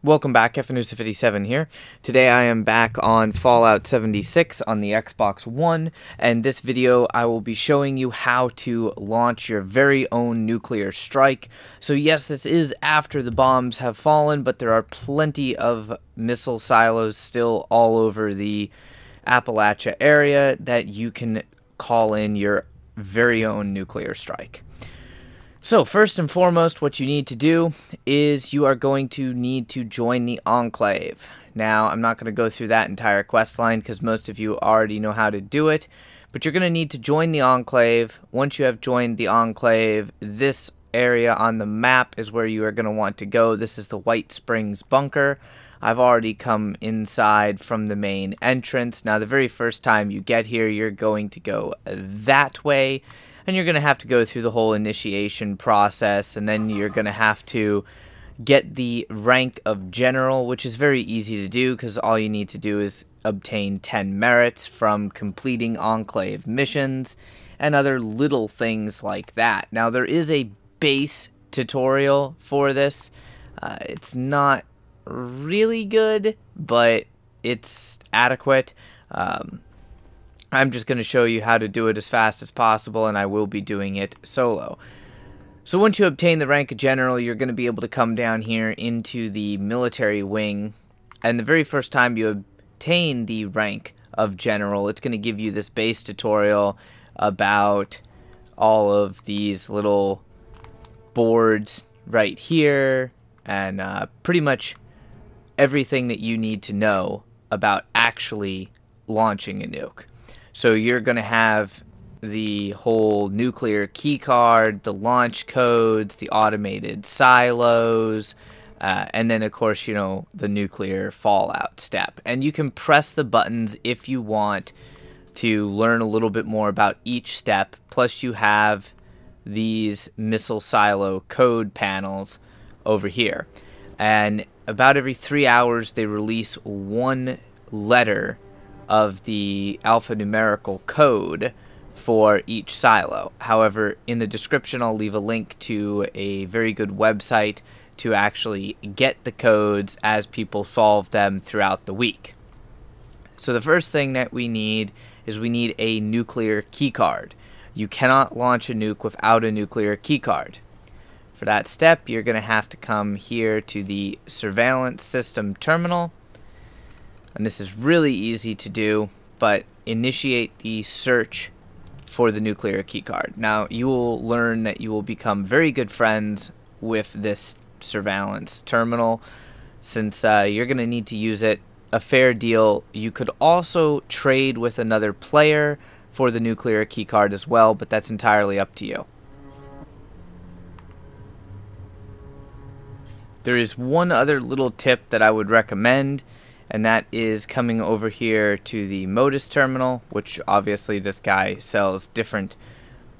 Welcome back, FNusa57 here. Today I am back on Fallout 76 on the Xbox One, and this video I will be showing you how to launch your very own nuclear strike. So yes, this is after the bombs have fallen, but there are plenty of missile silos still all over the Appalachia area that you can call in your very own nuclear strike. So first and foremost, what you need to do is you are going to need to join the Enclave. Now, I'm not going to go through that entire quest line because most of you already know how to do it, but you're going to need to join the Enclave. Once you have joined the Enclave, this area on the map is where you are going to want to go. This is the White Springs Bunker. I've already come inside from the main entrance. Now, the very first time you get here, you're going to go that way. And you're going to have to go through the whole initiation process, and then you're going to have to get the rank of general, which is very easy to do because all you need to do is obtain 10 merits from completing Enclave missions and other little things like that. Now, there is a base tutorial for this. It's not really good, but it's adequate. I'm just going to show you how to do it as fast as possible, and I will be doing it solo. So once you obtain the rank of general, you're going to be able to come down here into the military wing, and the very first time you obtain the rank of general, it's going to give you this base tutorial about all of these little boards right here, and pretty much everything that you need to know about actually launching a nuke. So you're going to have the whole nuclear keycard, the launch codes, the automated silos, and then, of course, you know, the nuclear fallout step. And you can press the buttons if you want to learn a little bit more about each step. Plus, you have these missile silo code panels over here. And about every 3 hours, they release one letter of the alphanumerical code for each silo. However, in the description I'll leave a link to a very good website to actually get the codes as people solve them throughout the week. So the first thing that we need is we need a nuclear keycard. You cannot launch a nuke without a nuclear keycard. For that step, you're going to have to come here to the surveillance system terminal. And this is really easy to do, but initiate the search for the nuclear keycard. Now, you will learn that you will become very good friends with this surveillance terminal, since you're going to need to use it a fair deal. You could also trade with another player for the nuclear keycard as well, but that's entirely up to you. There is one other little tip that I would recommend, and that is coming over here to the Modus terminal, which obviously this guy sells different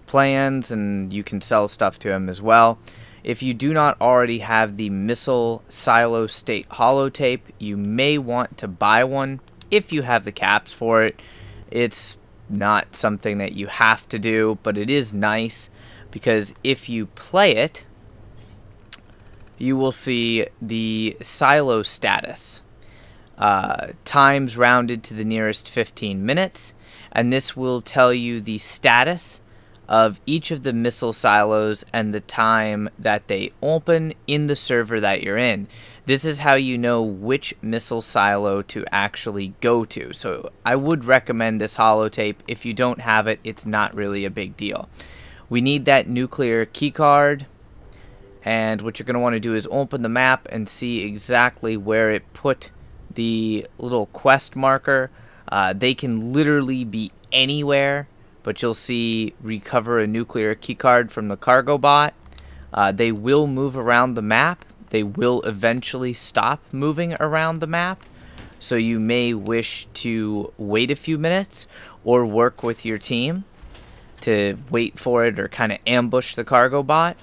plans, and you can sell stuff to him as well. If you do not already have the missile silo state holotape, you may want to buy one if you have the caps for it. It's not something that you have to do, but it is nice because if you play it, you will see the silo status. Times rounded to the nearest 15 minutes, and this will tell you the status of each of the missile silos and the time that they open in the server that you're in. This is how you know which missile silo to actually go to. So I would recommend this holotape. If you don't have it, it's not really a big deal. We need that nuclear keycard, and what you're going to want to do is open the map and see exactly where it put the little quest marker. They can literally be anywhere, but you'll see recover a nuclear keycard from the cargo bot. They will move around the map. They will eventually stop moving around the map, so you may wish to wait a few minutes or work with your team to wait for it or kind of ambush the cargo bot.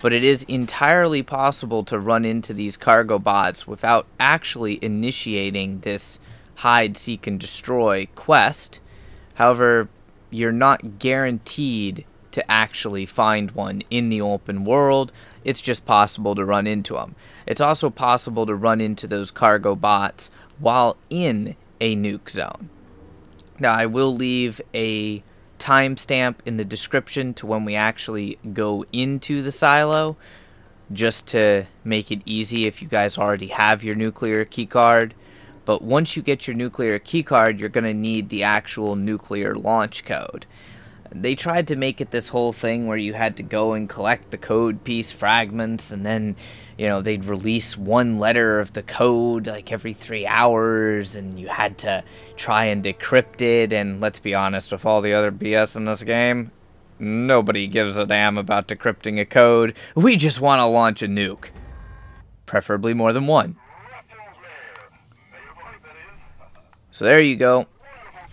But it is entirely possible to run into these cargo bots without actually initiating this hide, seek, and destroy quest. However, you're not guaranteed to actually find one in the open world. It's just possible to run into them. It's also possible to run into those cargo bots while in a nuke zone. Now, I will leave a timestamp in the description to when we actually go into the silo, just to make it easy if you guys already have your nuclear keycard. But once you get your nuclear keycard, you're going to need the actual nuclear launch code. They tried to make it this whole thing where you had to go and collect the code piece fragments, and then, you know, they'd release one letter of the code like every 3 hours, and you had to try and decrypt it. And let's be honest, with all the other BS in this game, nobody gives a damn about decrypting a code. We just want to launch a nuke. Preferably more than one. So there you go.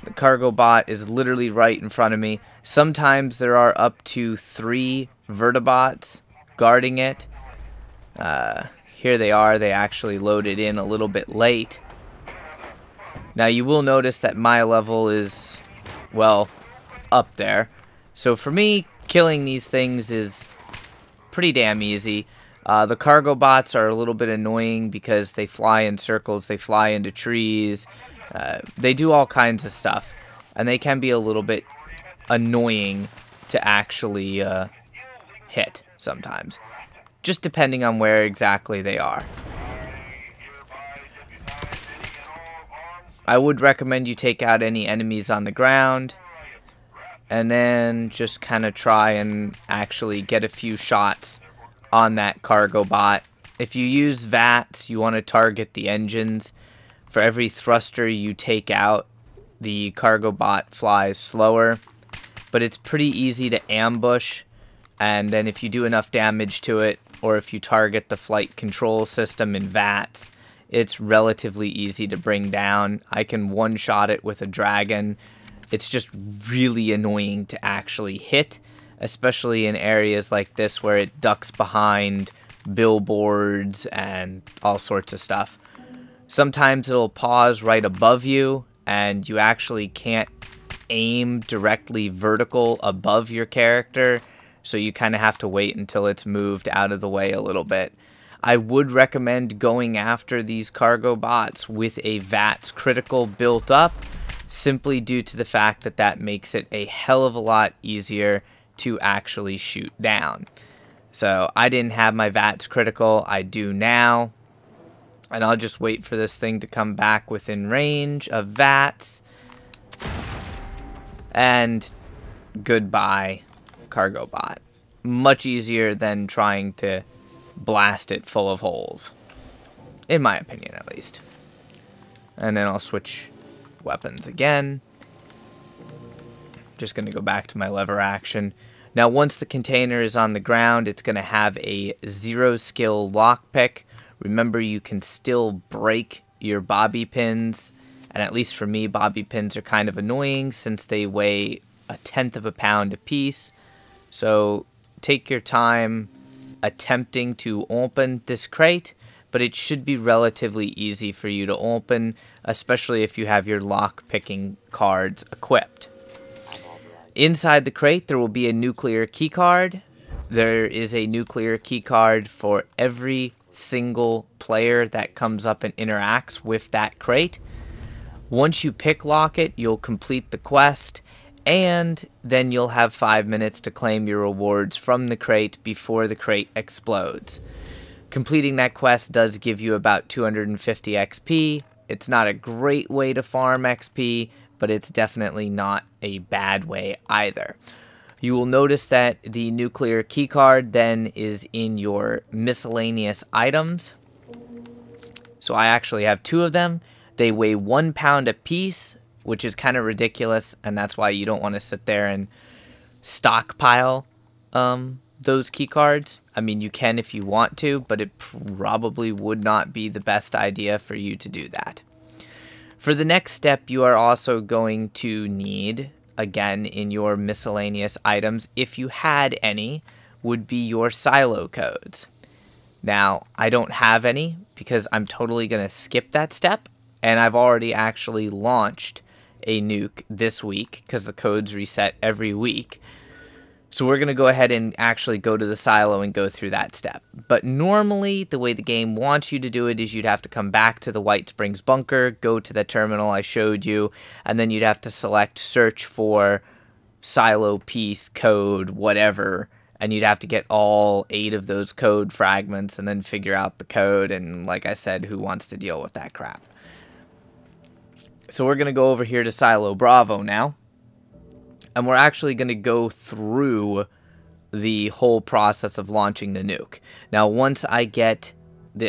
The cargo bot is literally right in front of me. Sometimes there are up to 3 vertibots guarding it. Here they are. They actually loaded in a little bit late. Now you will notice that my level is, well, up there. So for me, killing these things is pretty damn easy. The cargo bots are a little bit annoying because they fly in circles, they fly into trees, they do all kinds of stuff, and they can be a little bit annoying to actually hit sometimes, just depending on where exactly they are. I would recommend you take out any enemies on the ground, and then just kind of try and actually get a few shots on that cargo bot. If you use VATs, you want to target the engines. For every thruster you take out, the cargo bot flies slower, but it's pretty easy to ambush, and then if you do enough damage to it, or if you target the flight control system in VATs, it's relatively easy to bring down. I can one-shot it with a dragon. It's just really annoying to actually hit, especially in areas like this where it ducks behind billboards and all sorts of stuff. Sometimes it'll pause right above you, and you actually can't aim directly vertical above your character, so you kind of have to wait until it's moved out of the way a little bit. I would recommend going after these cargo bots with a VATS critical built up, simply due to the fact that that makes it a hell of a lot easier to actually shoot down. So I didn't have my VATS critical, I do now, and I'll just wait for this thing to come back within range of VATS, and goodbye, cargo bot. Much easier than trying to blast it full of holes, in my opinion at least. And then I'll switch weapons again. Just going to go back to my lever action. Now once the container is on the ground, it's going to have a 0 skill lockpick. Remember, you can still break your bobby pins, and at least for me, bobby pins are kind of annoying since they weigh 1/10 of a pound apiece. So take your time attempting to open this crate, but it should be relatively easy for you to open, especially if you have your lock picking cards equipped. Inside the crate there will be a nuclear keycard. There is a nuclear keycard for every single player that comes up and interacts with that crate. Once you pick lock it, you'll complete the quest, and then you'll have 5 minutes to claim your rewards from the crate before the crate explodes. Completing that quest does give you about 250 XP. It's not a great way to farm XP, but it's definitely not a bad way either. You will notice that the nuclear keycard then is in your miscellaneous items. So I actually have 2 of them. They weigh 1 pound apiece, which is kind of ridiculous, and that's why you don't want to sit there and stockpile those keycards. I mean, you can if you want to, but it probably would not be the best idea for you to do that. For the next step, you are also going to need, again, in your miscellaneous items, if you had any, would be your silo codes. Now, I don't have any because I'm totally going to skip that step, and I've already actually launched a nuke this week because the codes reset every week. So we're going to go ahead and actually go to the silo and go through that step. But normally, the way the game wants you to do it is you'd have to come back to the White Springs bunker, go to the terminal I showed you, and then you'd have to select search for silo piece, code, whatever, and you'd have to get all 8 of those code fragments and then figure out the code, and like I said, who wants to deal with that crap? So we're going to go over here to Silo Bravo now. And we're actually going to go through the whole process of launching the nuke. Now, once I get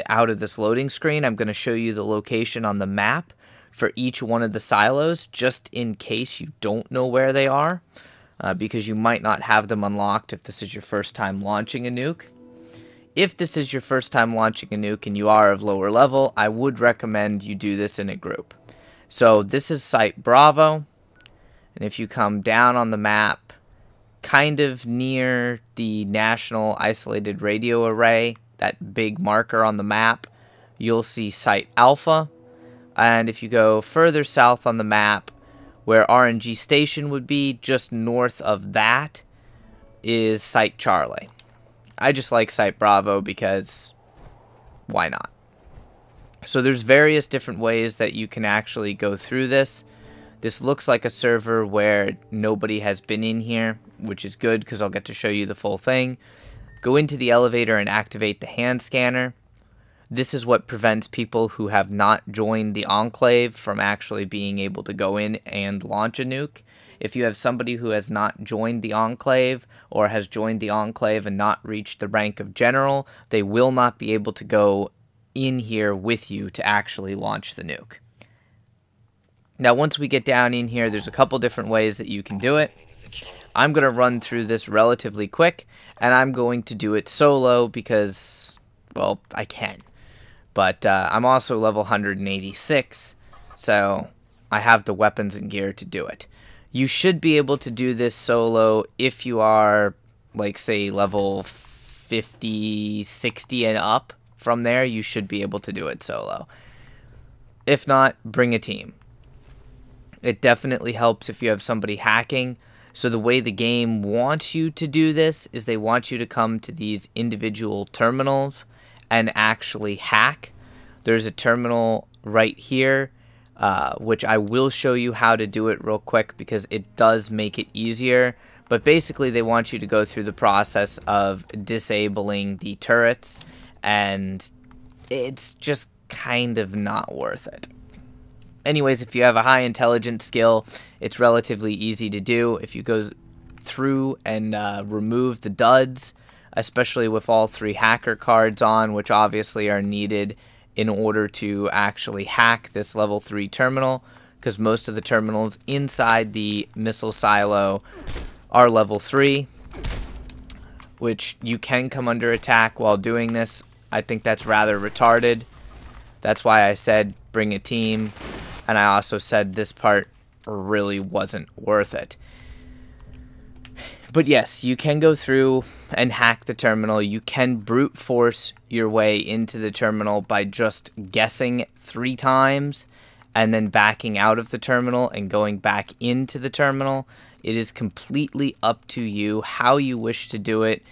out of this loading screen, I'm going to show you the location on the map for each one of the silos, just in case you don't know where they are, because you might not have them unlocked if this is your first time launching a nuke. If this is your first time launching a nuke and you are of lower level, I would recommend you do this in a group. So this is Site Bravo. And if you come down on the map, kind of near the National Isolated Radio Array, that big marker on the map, you'll see Site Alpha. And if you go further south on the map, where RNG Station would be, just north of that, is Site Charlie. I just like Site Bravo because why not? So there's various different ways that you can actually go through this. This looks like a server where nobody has been in here, which is good because I'll get to show you the full thing. Go into the elevator and activate the hand scanner. This is what prevents people who have not joined the Enclave from actually being able to go in and launch a nuke. If you have somebody who has not joined the Enclave or has joined the Enclave and not reached the rank of General, they will not be able to go in here with you to actually launch the nuke. Now, once we get down in here, there's a couple different ways that you can do it. I'm going to run through this relatively quick, and I'm going to do it solo because, well, I can. But I'm also level 186, so I have the weapons and gear to do it. You should be able to do this solo if you are, like, say, level 50, 60 and up. From there, you should be able to do it solo. If not, bring a team. It definitely helps if you have somebody hacking. So the way the game wants you to do this is they want you to come to these individual terminals and actually hack. There's a terminal right here, which I will show you how to do it real quick because it does make it easier. But basically they want you to go through the process of disabling the turrets, and it's just kind of not worth it. Anyways, if you have a high intelligence skill, it's relatively easy to do. If you go through and remove the duds, especially with all 3 hacker cards on, which obviously are needed in order to actually hack this level 3 terminal, because most of the terminals inside the missile silo are level 3, which you can come under attack while doing this. I think that's rather retarded. That's why I said bring a team. And I also said this part really wasn't worth it. But yes, you can go through and hack the terminal. You can brute force your way into the terminal by just guessing 3 times and then backing out of the terminal and going back into the terminal. It is completely up to you how you wish to do it.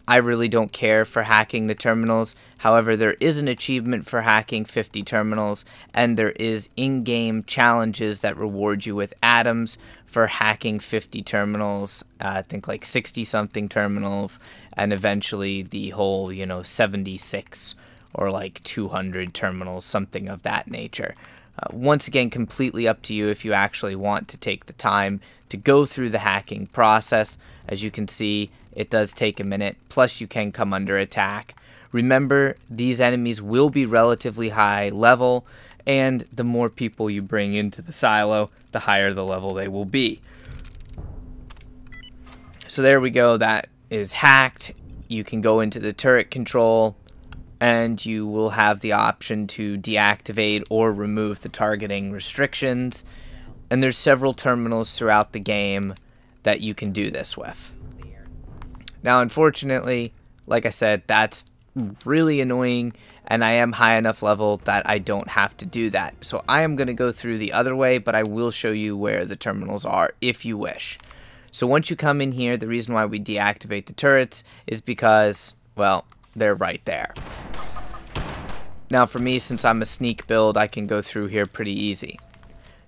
I really don't care for hacking the terminals. However, there is an achievement for hacking 50 terminals, and there is in-game challenges that reward you with atoms for hacking 50 terminals. I think like 60-something terminals, and eventually the whole, 76 or like 200 terminals, something of that nature. Once again, completely up to you if you actually want to take the time to go through the hacking process. As you can see, it does take a minute, plus you can come under attack. Remember, these enemies will be relatively high level, and the more people you bring into the silo, the higher the level they will be. So there we go, that is hacked. You can go into the turret control, and you will have the option to deactivate or remove the targeting restrictions. And there's several terminals throughout the game that you can do this with. Now, unfortunately, like I said, that's really annoying, and I am high enough level that I don't have to do that. So I am going to go through the other way, but I will show you where the terminals are if you wish. So once you come in here, the reason why we deactivate the turrets is because, well, they're right there. Now for me, since I'm a sneak build, I can go through here pretty easy.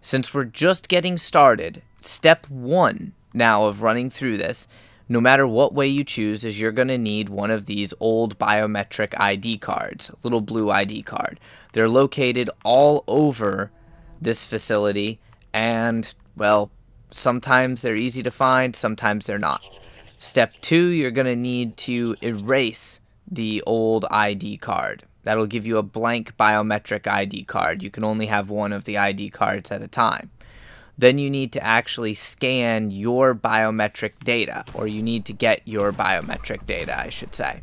Since we're just getting started, step 1 now of running through this, no matter what way you choose, is you're going to need one of these old biometric ID cards, little blue ID card. They're located all over this facility, and, well, sometimes they're easy to find, sometimes they're not. Step 2, you're going to need to erase the old ID card. That'll give you a blank biometric ID card. You can only have one of the ID cards at a time. Then you need to actually scan your biometric data, or you need to get your biometric data, I should say.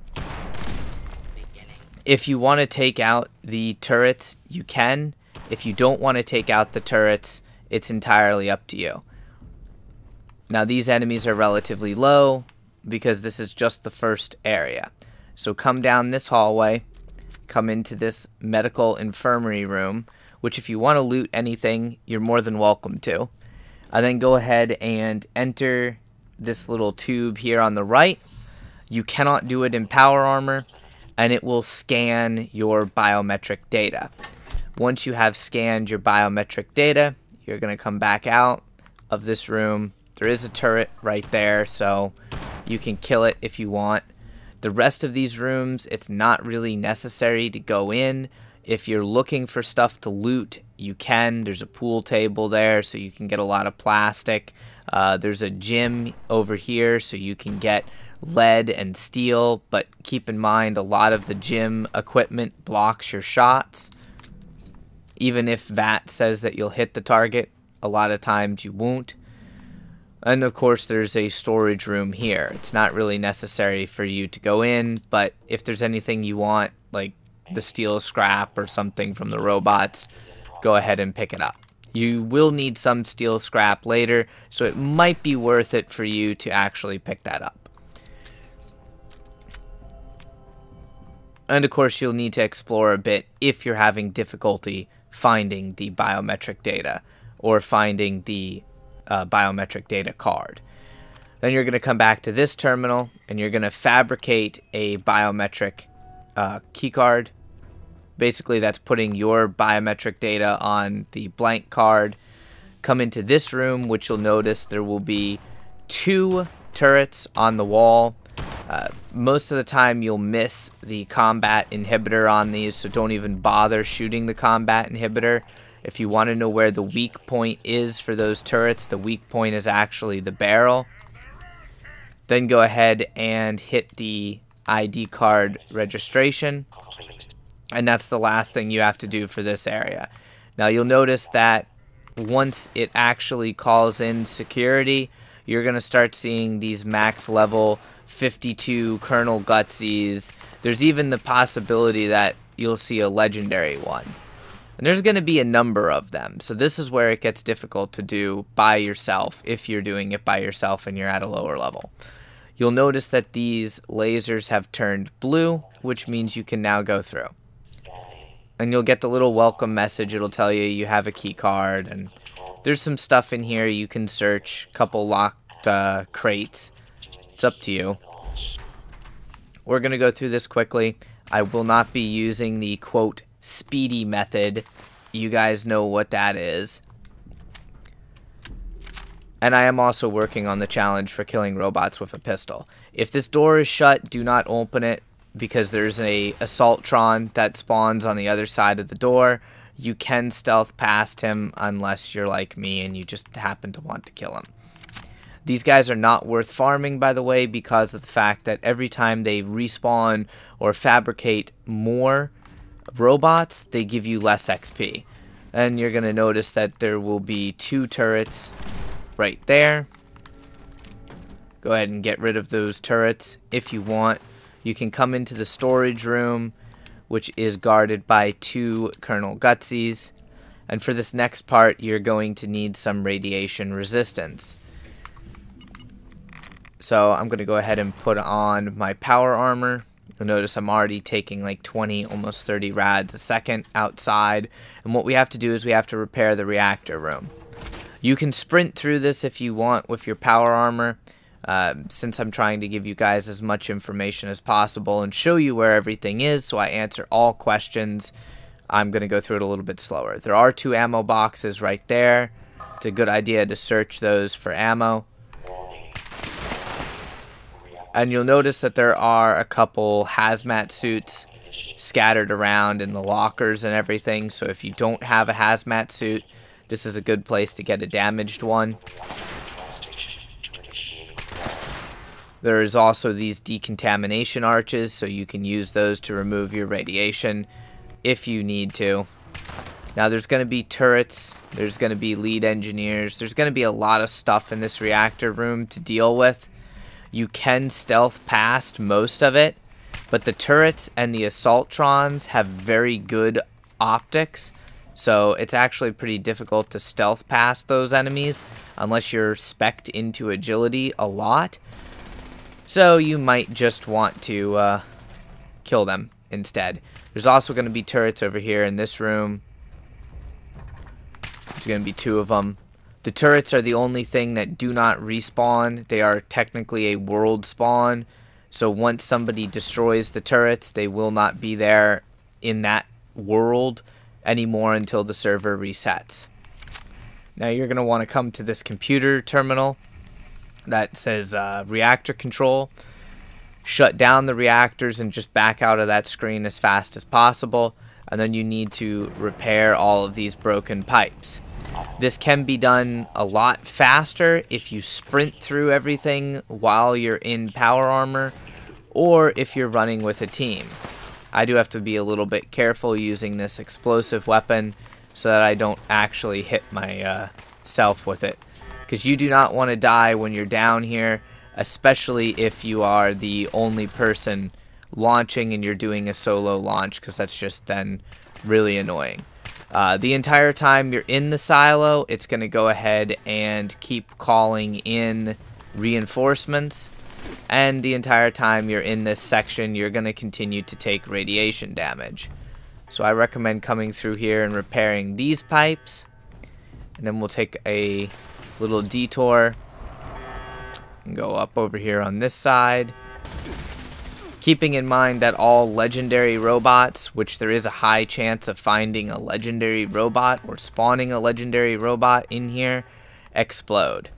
If you want to take out the turrets, you can. If you don't want to take out the turrets, it's entirely up to you. Now these enemies are relatively low because this is just the first area. So come down this hallway, come into this medical infirmary room, which if you want to loot anything, you're more than welcome to. And then go ahead and enter this little tube here on the right. You cannot do it in power armor, and it will scan your biometric data. Once you have scanned your biometric data, you're going to come back out of this room. There is a turret right there, so you can kill it if you want. The rest of these rooms, it's not really necessary to go in. If you're looking for stuff to loot, you can. There's a pool table there, so you can get a lot of plastic. There's a gym over here, so you can get lead and steel, but keep in mind a lot of the gym equipment blocks your shots. Even if that says that you'll hit the target, a lot of times you won't. And of course there's a storage room here. It's not really necessary for you to go in, but if there's anything you want, like the steel scrap or something from the robots, go ahead and pick it up. You will need some steel scrap later, so it might be worth it for you to actually pick that up. And of course you'll need to explore a bit if you're having difficulty finding the biometric data or finding the biometric data card. Then you're going to come back to this terminal and you're going to fabricate a biometric keycard. Basically that's putting your biometric data on the blank card. Come into this room, which you'll notice there will be 2 turrets on the wall. Most of the time you'll miss the combat inhibitor on these, so don't even bother shooting the combat inhibitor. If you want to know where the weak point is for those turrets, the weak point is actually the barrel. Then go ahead and hit the ID card registration. And that's the last thing you have to do for this area. Now you'll notice that once it actually calls in security, you're going to start seeing these max level 52 Colonel Gutsies. There's even the possibility that you'll see a legendary one. And there's going to be a number of them. So this is where it gets difficult to do by yourself if you're doing it by yourself and you're at a lower level. You'll notice that these lasers have turned blue, which means you can now go through. And you'll get the little welcome message. It'll tell you you have a key card, and there's some stuff in here you can search, a couple locked crates. It's up to you. We're going to go through this quickly. I will not be using the quote speedy method. You guys know what that is. And I am also working on the challenge for killing robots with a pistol. If this door is shut, do not open it, because there's a assaultron that spawns on the other side of the door. You can stealth past him unless you're like me and you just happen to want to kill him. These guys are not worth farming, by the way, because of the fact that every time they respawn or fabricate more robots, they give you less XP. And you're going to notice that there will be 2 turrets right there. Go ahead and get rid of those turrets if you want. You can come into the storage room, which is guarded by 2 Colonel Gutsies. And for this next part, you're going to need some radiation resistance. So I'm going to go ahead and put on my power armor. You'll notice I'm already taking like 20, almost 30 rads a second outside. And what we have to do is we have to repair the reactor room. You can sprint through this if you want with your power armor. Since I'm trying to give you guys as much information as possible and show you where everything is so I answer all questions, I'm going to go through it a little bit slower. There are 2 ammo boxes right there. It's a good idea to search those for ammo. And you'll notice that there are a couple hazmat suits scattered around in the lockers and everything. So if you don't have a hazmat suit, this is a good place to get a damaged one. There is also these decontamination arches, so you can use those to remove your radiation if you need to. Now there's going to be turrets, there's going to be lead engineers, there's going to be a lot of stuff in this reactor room to deal with. You can stealth past most of it, but the turrets and the assaultrons have very good optics, so it's actually pretty difficult to stealth past those enemies unless you're spec'd into agility a lot. So you might just want to kill them instead. There's also going to be turrets over here in this room. There's going to be 2 of them. The turrets are the only thing that do not respawn. They are technically a world spawn. So once somebody destroys the turrets, they will not be there in that world anymore until the server resets. Now you're going to want to come to this computer terminal that says reactor control. Shut down the reactors and just back out of that screen as fast as possible. And then you need to repair all of these broken pipes. This can be done a lot faster if you sprint through everything while you're in power armor, or if you're running with a team. I do have to be a little bit careful using this explosive weapon so that I don't actually hit myself with it, because you do not want to die when you're down here, especially if you are the only person launching and you're doing a solo launch, because that's just then really annoying. The entire time you're in the silo, it's going to go ahead and keep calling in reinforcements, and the entire time you're in this section, you're going to continue to take radiation damage. So I recommend coming through here and repairing these pipes, and then we'll take a little detour and go up over here on this side, keeping in mind that all legendary robots, which there is a high chance of finding a legendary robot or spawning a legendary robot in here, explode.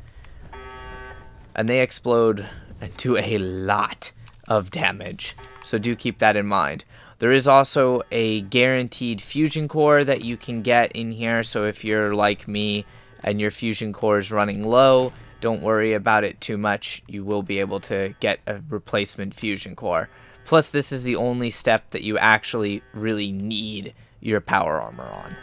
And they explode and do a lot of damage, so do keep that in mind. There is also a guaranteed fusion core that you can get in here, so if you're like me and your fusion core is running low, don't worry about it too much. You will be able to get a replacement fusion core. Plus, this is the only step that you actually really need your power armor on.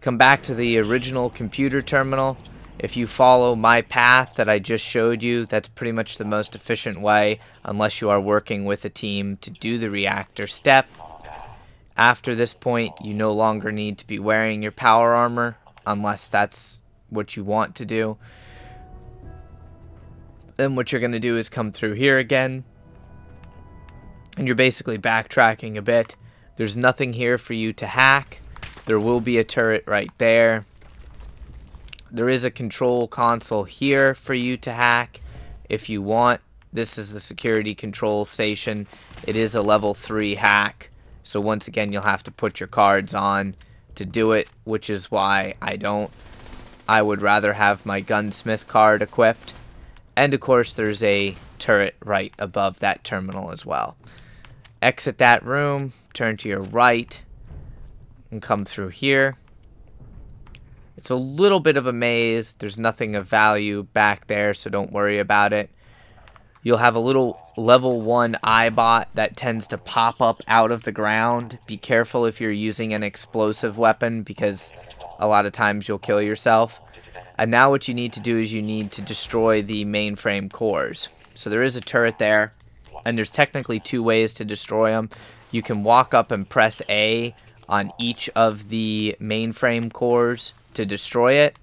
Come back to the original computer terminal. If you follow my path that I just showed you, that's pretty much the most efficient way, unless you are working with a team, to do the reactor step. After this point, you no longer need to be wearing your power armor, unless that's what you want to do. Then what you're going to do is come through here again, and you're basically backtracking a bit. There's nothing here for you to hack. There will be a turret right there. There is a control console here for you to hack if you want. This is the security control station. It is a level 3 hack, so once again you'll have to put your cards on to do it, which is why I don't. I would rather have my gunsmith card equipped. And of course there's a turret right above that terminal as well. Exit that room, turn to your right, and come through here. It's a little bit of a maze. There's nothing of value back there, so don't worry about it. You'll have a little level 1 eyebot that tends to pop up out of the ground. Be careful if you're using an explosive weapon, because a lot of times you'll kill yourself. And now what you need to do is you need to destroy the mainframe cores. So there is a turret there, and there's technically 2 ways to destroy them. You can walk up and press A on each of the mainframe cores to destroy it,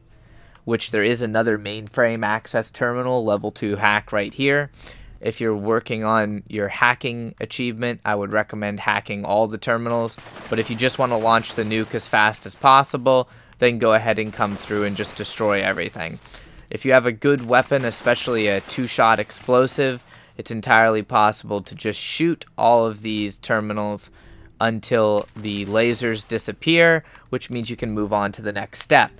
which there is another mainframe access terminal level 2 hack right here. If you're working on your hacking achievement, I would recommend hacking all the terminals, but if you just want to launch the nuke as fast as possible, then go ahead and come through and just destroy everything. If you have a good weapon, especially a 2-shot explosive, it's entirely possible to just shoot all of these terminals until the lasers disappear, which means you can move on to the next step.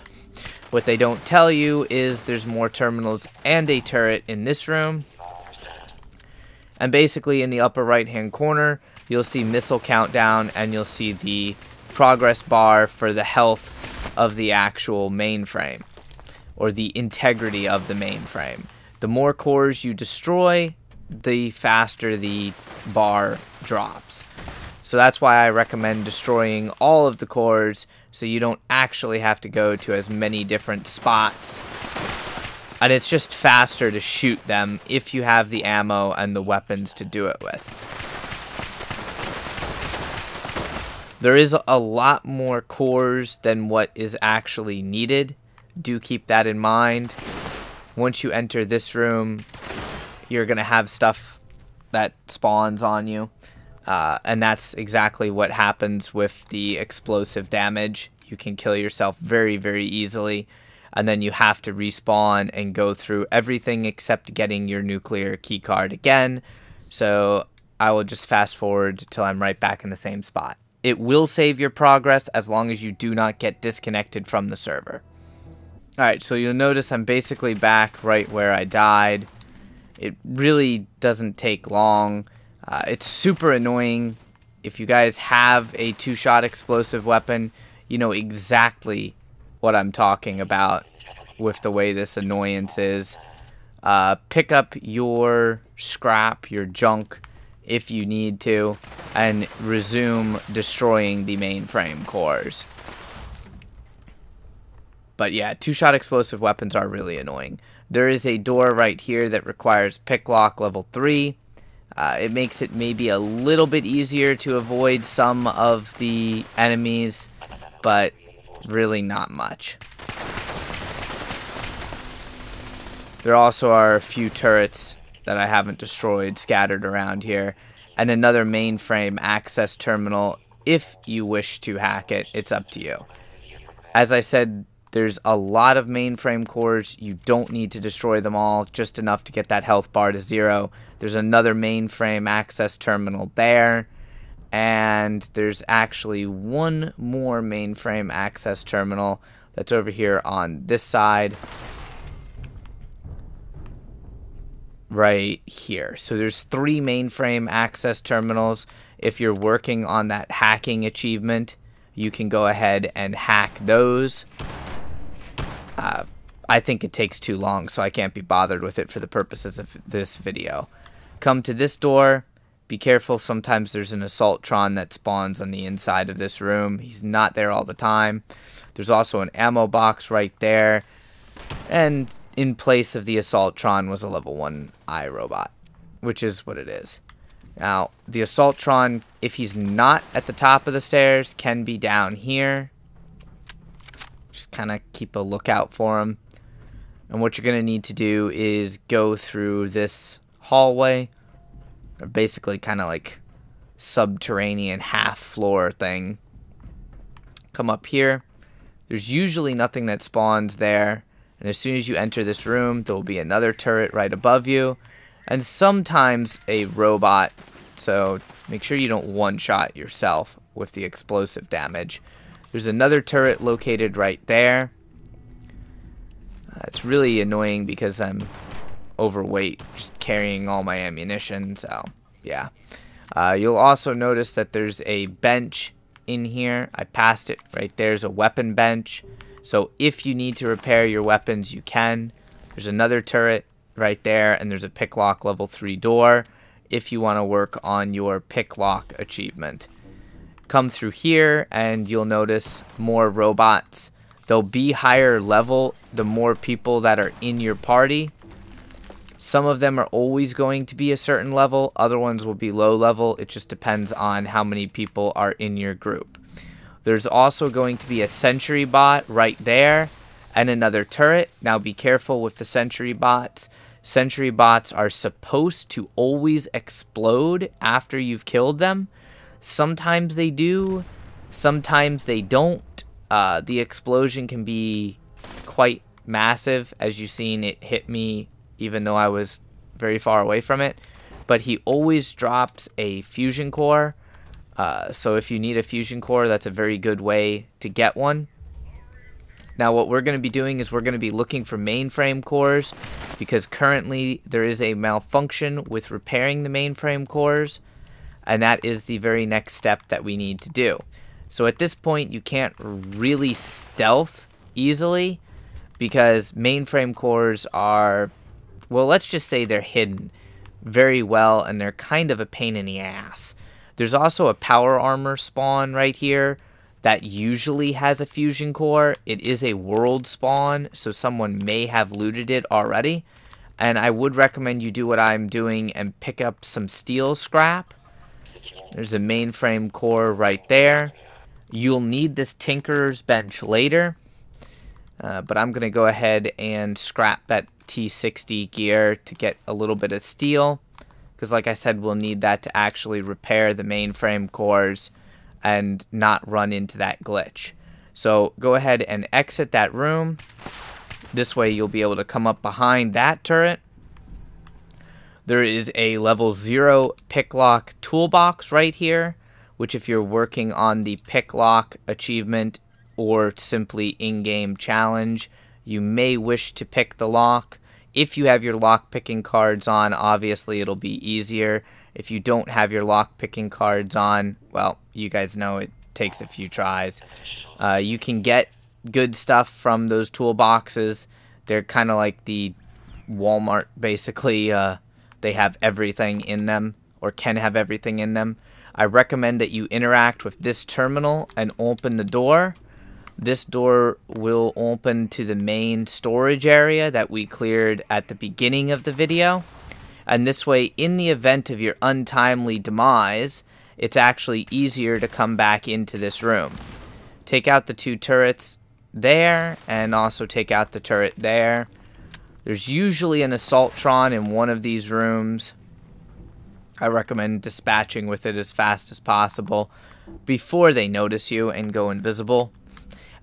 What they don't tell you is there's more terminals and a turret in this room. And basically in the upper right hand corner, you'll see missile countdown, and you'll see the progress bar for the health of the actual mainframe, or the integrity of the mainframe. The more cores you destroy, the faster the bar drops. So that's why I recommend destroying all of the cores, so you don't actually have to go to as many different spots. And it's just faster to shoot them if you have the ammo and the weapons to do it with. There is a lot more cores than what is actually needed. Do keep that in mind. Once you enter this room, you're going to have stuff that spawns on you. And that's exactly what happens with the explosive damage. You can kill yourself very, very easily. And then you have to respawn and go through everything except getting your nuclear keycard again. So I will just fast forward till I'm right back in the same spot. It will save your progress as long as you do not get disconnected from the server. Alright, so you'll notice I'm basically back right where I died. It really doesn't take long. It's super annoying. If you guys have a 2-shot explosive weapon, you know exactly what I'm talking about with the way this annoyance is. Pick up your scrap, your junk, if you need to, and resume destroying the mainframe cores. But yeah, 2-shot explosive weapons are really annoying. There is a door right here that requires pick lock level 3. It makes it maybe a little bit easier to avoid some of the enemies, but really not much. There also are a few turrets that I haven't destroyed scattered around here, and another mainframe access terminal. If you wish to hack it, it's up to you. As I said, there's a lot of mainframe cores. You don't need to destroy them all, just enough to get that health bar to 0. There's another mainframe access terminal there, and there's actually one more mainframe access terminal that's over here on this side. Right here. So there's 3 mainframe access terminals. If you're working on that hacking achievement, you can go ahead and hack those. I think it takes too long, so I can't be bothered with it for the purposes of this video. Come to this door. Be careful, sometimes there's an assaultron that spawns on the inside of this room. He's not there all the time. There's also an ammo box right there. And in place of the assaultron was a level 1 iRobot, which is what it is. Now, the assaultron, if he's not at the top of the stairs, can be down here. Just kind of keep a lookout for him. And what you're going to need to do is go through this hallway, or basically kind of like subterranean half floor thing. Come up here. There's usually nothing that spawns there. And as soon as you enter this room, there will be another turret right above you. And sometimes a robot. So make sure you don't one-shot yourself with the explosive damage. There's another turret located right there. It's really annoying because I'm overweight, just carrying all my ammunition. So yeah. You'll also notice that there's a bench in here. I passed it right there's a weapon bench. So if you need to repair your weapons, you can. There's another turret right there, and there's a pick lock level 3 door if you want to work on your pick lock achievement. Come through here and you'll notice more robots. They'll be higher level the more people that are in your party. Some of them are always going to be a certain level, other ones will be low level. It just depends on how many people are in your group. There's also going to be a sentry bot right there and another turret. Now be careful with the sentry bots. Sentry bots are supposed to always explode after you've killed them. Sometimes they do, sometimes they don't. the explosion can be quite massive. As you've seen, it hit me even though I was very far away from it. But he always drops a fusion core. So if you need a fusion core, that's a very good way to get one. Now what we're going to be doing is we're going to be looking for mainframe cores, because currently there is a malfunction with repairing the mainframe cores, and that is the very next step that we need to do. So at this point you can't really stealth easily, because mainframe cores are, well, let's just say they're hidden very well, and they're kind of a pain in the ass. There's also a power armor spawn right here that usually has a fusion core. It is a world spawn, so someone may have looted it already. And I would recommend you do what I'm doing and pick up some steel scrap. There's a mainframe core right there. You'll need this tinkerer's bench later. But I'm going to go ahead and scrap that T60 gear to get a little bit of steel, because like I said, we'll need that to actually repair the mainframe cores and not run into that glitch. So go ahead and exit that room. This way you'll be able to come up behind that turret. There is a level 0 pick lock toolbox right here, which if you're working on the pick lock achievement or simply in-game challenge, you may wish to pick the lock. If you have your lock picking cards on, obviously it'll be easier. If you don't have your lock picking cards on, well, you guys know it takes a few tries. You can get good stuff from those toolboxes. They're kind of like the Walmart, basically. They have everything in them, or can have everything in them. I recommend that you interact with this terminal and open the door. This door will open to the main storage area that we cleared at the beginning of the video. And this way, in the event of your untimely demise, it's actually easier to come back into this room. Take out the 2 turrets there, and also take out the turret there. There's usually an assaultron in one of these rooms. I recommend dispatching with it as fast as possible before they notice you and go invisible.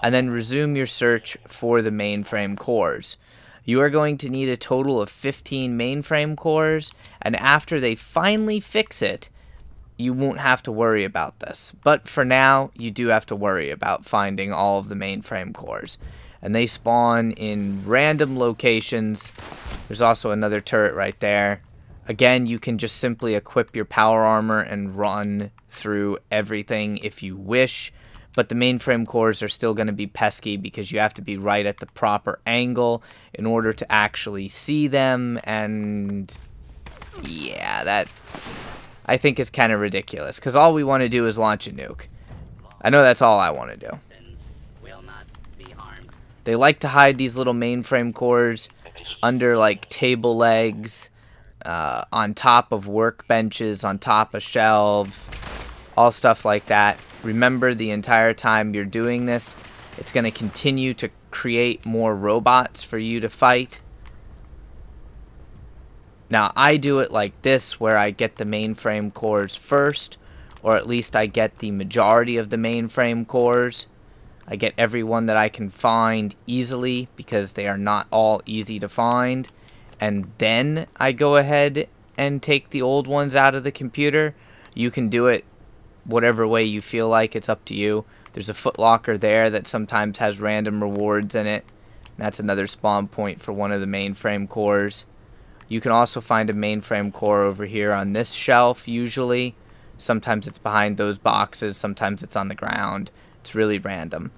And then resume your search for the mainframe cores. You are going to need a total of 15 mainframe cores, and after they finally fix it, you won't have to worry about this. But for now, you do have to worry about finding all of the mainframe cores. And they spawn in random locations. There's also another turret right there. Again, you can just simply equip your power armor and run through everything if you wish. But the mainframe cores are still going to be pesky, because you have to be right at the proper angle in order to actually see them. And yeah, that I think is kind of ridiculous, because all we want to do is launch a nuke. I know that's all I want to do. They like to hide these little mainframe cores under like table legs, on top of workbenches, on top of shelves, all stuff like that. Remember, the entire time you're doing this, it's going to continue to create more robots for you to fight. Now, I do it like this, where I get the mainframe cores first, or at least I get the majority of the mainframe cores. I get everyone that I can find easily, because they are not all easy to find. And then I go ahead and take the old ones out of the computer. You can do it whatever way you feel like. It's up to you. There's a footlocker there that sometimes has random rewards in it. That's another spawn point for one of the mainframe cores. You can also find a mainframe core over here on this shelf usually. Sometimes it's behind those boxes, sometimes it's on the ground. It's really random.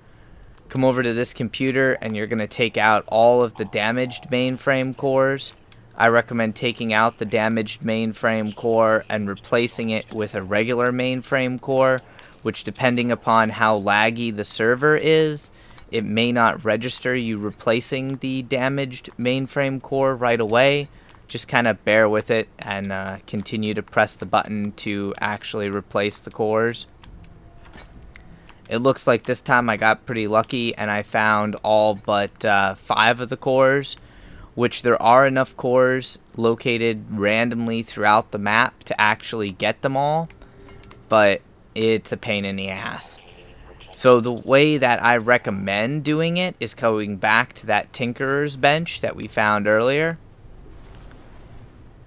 Come over to this computer and you're going to take out all of the damaged mainframe cores. I recommend taking out the damaged mainframe core and replacing it with a regular mainframe core, which, depending upon how laggy the server is, it may not register you replacing the damaged mainframe core right away. Just kind of bear with it and continue to press the button to actually replace the cores. It looks like this time I got pretty lucky and I found all but 5 of the cores, which there are enough cores located randomly throughout the map to actually get them all, but it's a pain in the ass. So the way that I recommend doing it is going back to that Tinkerer's bench that we found earlier.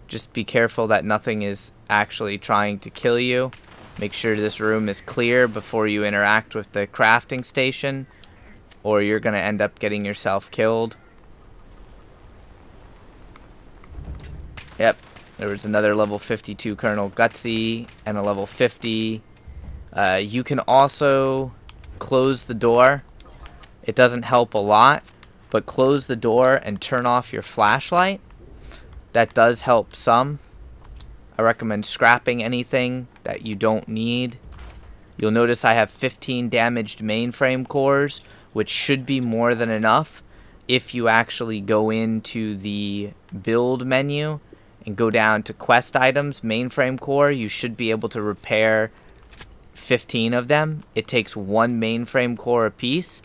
Just be careful that nothing is actually trying to kill you. Make sure this room is clear before you interact with the crafting station, or you're going to end up getting yourself killed. Yep, there was another level 52 Colonel Gutsy and a level 50. You can also close the door. It doesn't help a lot, but close the door and turn off your flashlight. That does help some. I recommend scrapping anything that you don't need. You'll notice I have 15 damaged mainframe cores, which should be more than enough if you actually go into the build menu and go down to quest items, mainframe core. You should be able to repair 15 of them. It takes one mainframe core apiece,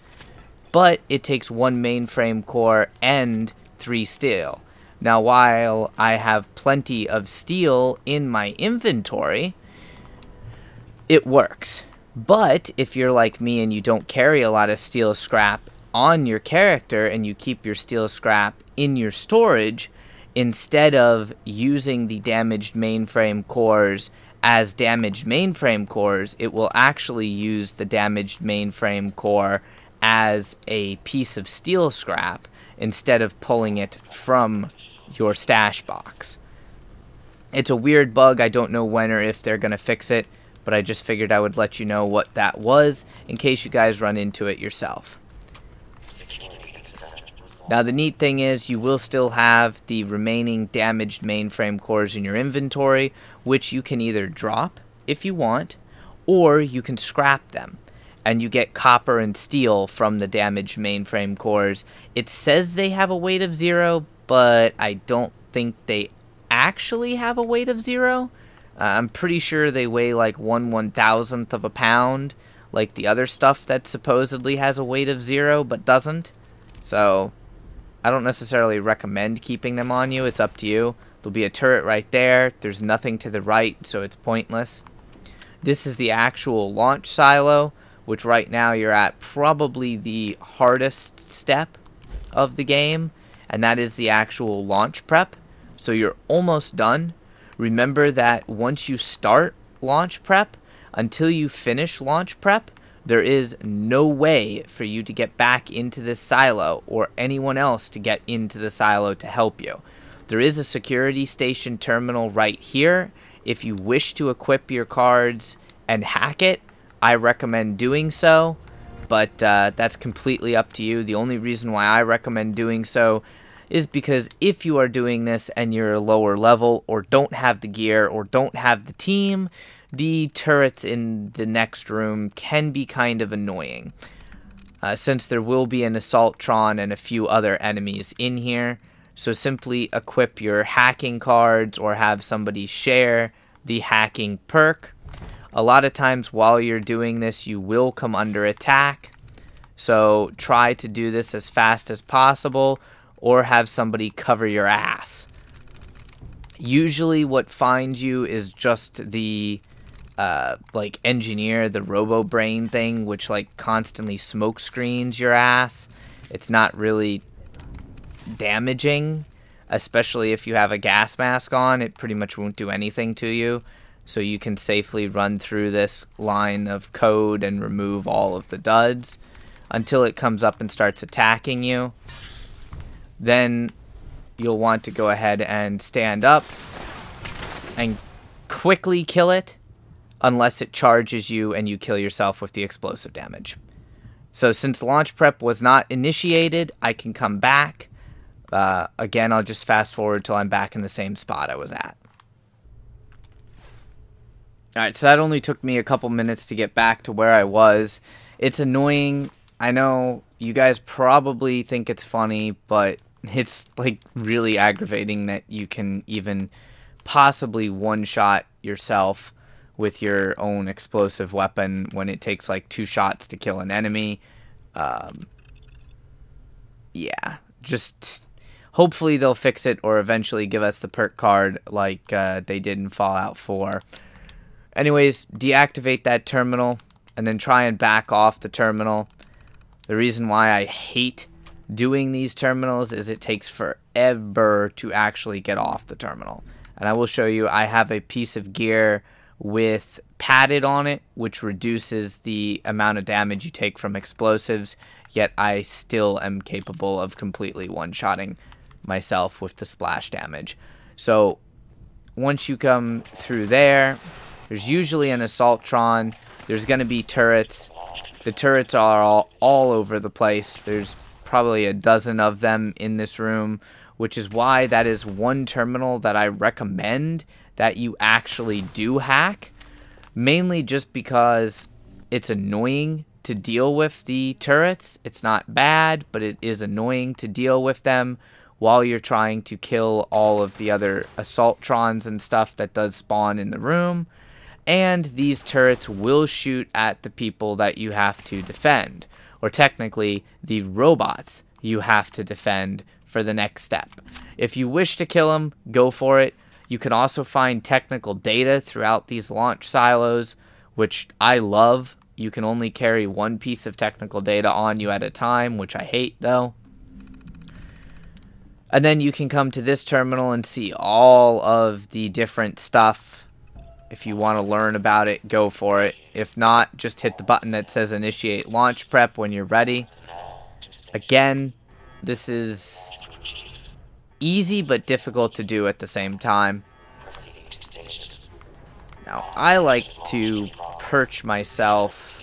but it takes one mainframe core and 3 steel. Now, while I have plenty of steel in my inventory, it works. But if you're like me and you don't carry a lot of steel scrap on your character and you keep your steel scrap in your storage, instead of using the damaged mainframe cores as damaged mainframe cores, it will actually use the damaged mainframe core as a piece of steel scrap instead of pulling it from your stash box. It's a weird bug. I don't know when or if they're going to fix it, but I just figured I would let you know what that was in case you guys run into it yourself. Now, the neat thing is you will still have the remaining damaged mainframe cores in your inventory, which you can either drop if you want, or you can scrap them, and you get copper and steel from the damaged mainframe cores. It says they have a weight of 0, but I don't think they actually have a weight of 0. I'm pretty sure they weigh like 1/1000th of a pound, like the other stuff that supposedly has a weight of 0 but doesn't. So I don't necessarily recommend keeping them on you. It's up to you. There'll be a turret right there. There's nothing to the right, so it's pointless. This is the actual launch silo, which right now you're at probably the hardest step of the game, and that is the actual launch prep. So you're almost done. Remember that once you start launch prep, until you finish launch prep, there is no way for you to get back into this silo or anyone else to get into the silo to help you. There is a security station terminal right here. If you wish to equip your cards and hack it, I recommend doing so, but that's completely up to you. The only reason why I recommend doing so is because if you are doing this and you're a lower level or don't have the gear or don't have the team, the turrets in the next room can be kind of annoying. Since there will be an Assaultron and a few other enemies in here, so simply equip your hacking cards or have somebody share the hacking perk. A lot of times while you're doing this, you will come under attack, so try to do this as fast as possible or have somebody cover your ass. Usually what finds you is just the like engineer, the robo brain thing, which like constantly smoke screens your ass. It's not really damaging, especially if you have a gas mask on. It pretty much won't do anything to you, so you can safely run through this line of code and remove all of the duds until it comes up and starts attacking you. Then you'll want to go ahead and stand up and quickly kill it unless it charges you and you kill yourself with the explosive damage. So since launch prep was not initiated, I can come back. Again, I'll just fast forward till I'm back in the same spot I was at. Alright, so that only took me a couple minutes to get back to where I was. It's annoying. I know you guys probably think it's funny, but it's like really aggravating that you can even possibly one-shot yourself with your own explosive weapon when it takes like 2 shots to kill an enemy. Yeah, just hopefully they'll fix it or eventually give us the perk card like they did in Fallout 4. Anyways, deactivate that terminal. and then try and back off the terminal. The reason why I hate doing these terminals is it takes forever to actually get off the terminal. And I will show you, I have a piece of gear with padded on it, which reduces the amount of damage you take from explosives, yet I still am capable of completely one-shotting myself with the splash damage. So once you come through there, there's usually an assaultron. There's going to be turrets. The turrets are all over the place. There's probably a dozen of them in this room, which is why that is one terminal that I recommend that you actually do hack, mainly just because it's annoying to deal with the turrets. It's not bad, but it is annoying to deal with them while you're trying to kill all of the other assaultrons and stuff that does spawn in the room. And these turrets will shoot at the people that you have to defend, or technically the robots you have to defend for the next step. If you wish to kill them, go for it. You can also find technical data throughout these launch silos, which I love. You can only carry one piece of technical data on you at a time, which I hate though. And then you can come to this terminal and see all of the different stuff. If you want to learn about it, go for it. If not, just hit the button that says initiate launch prep when you're ready. Again, this is easy but difficult to do at the same time. Now, I like to perch myself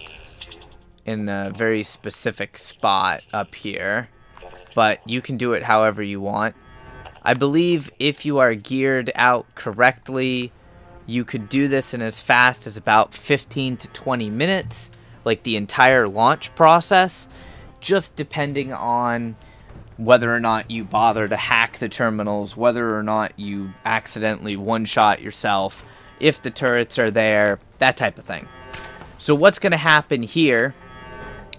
in a very specific spot up here, but you can do it however you want. I believe if you are geared out correctly, you could do this in as fast as about 15 to 20 minutes, like the entire launch process, just depending on whether or not you bother to hack the terminals, whether or not you accidentally one-shot yourself, if the turrets are there, that type of thing. So what's going to happen here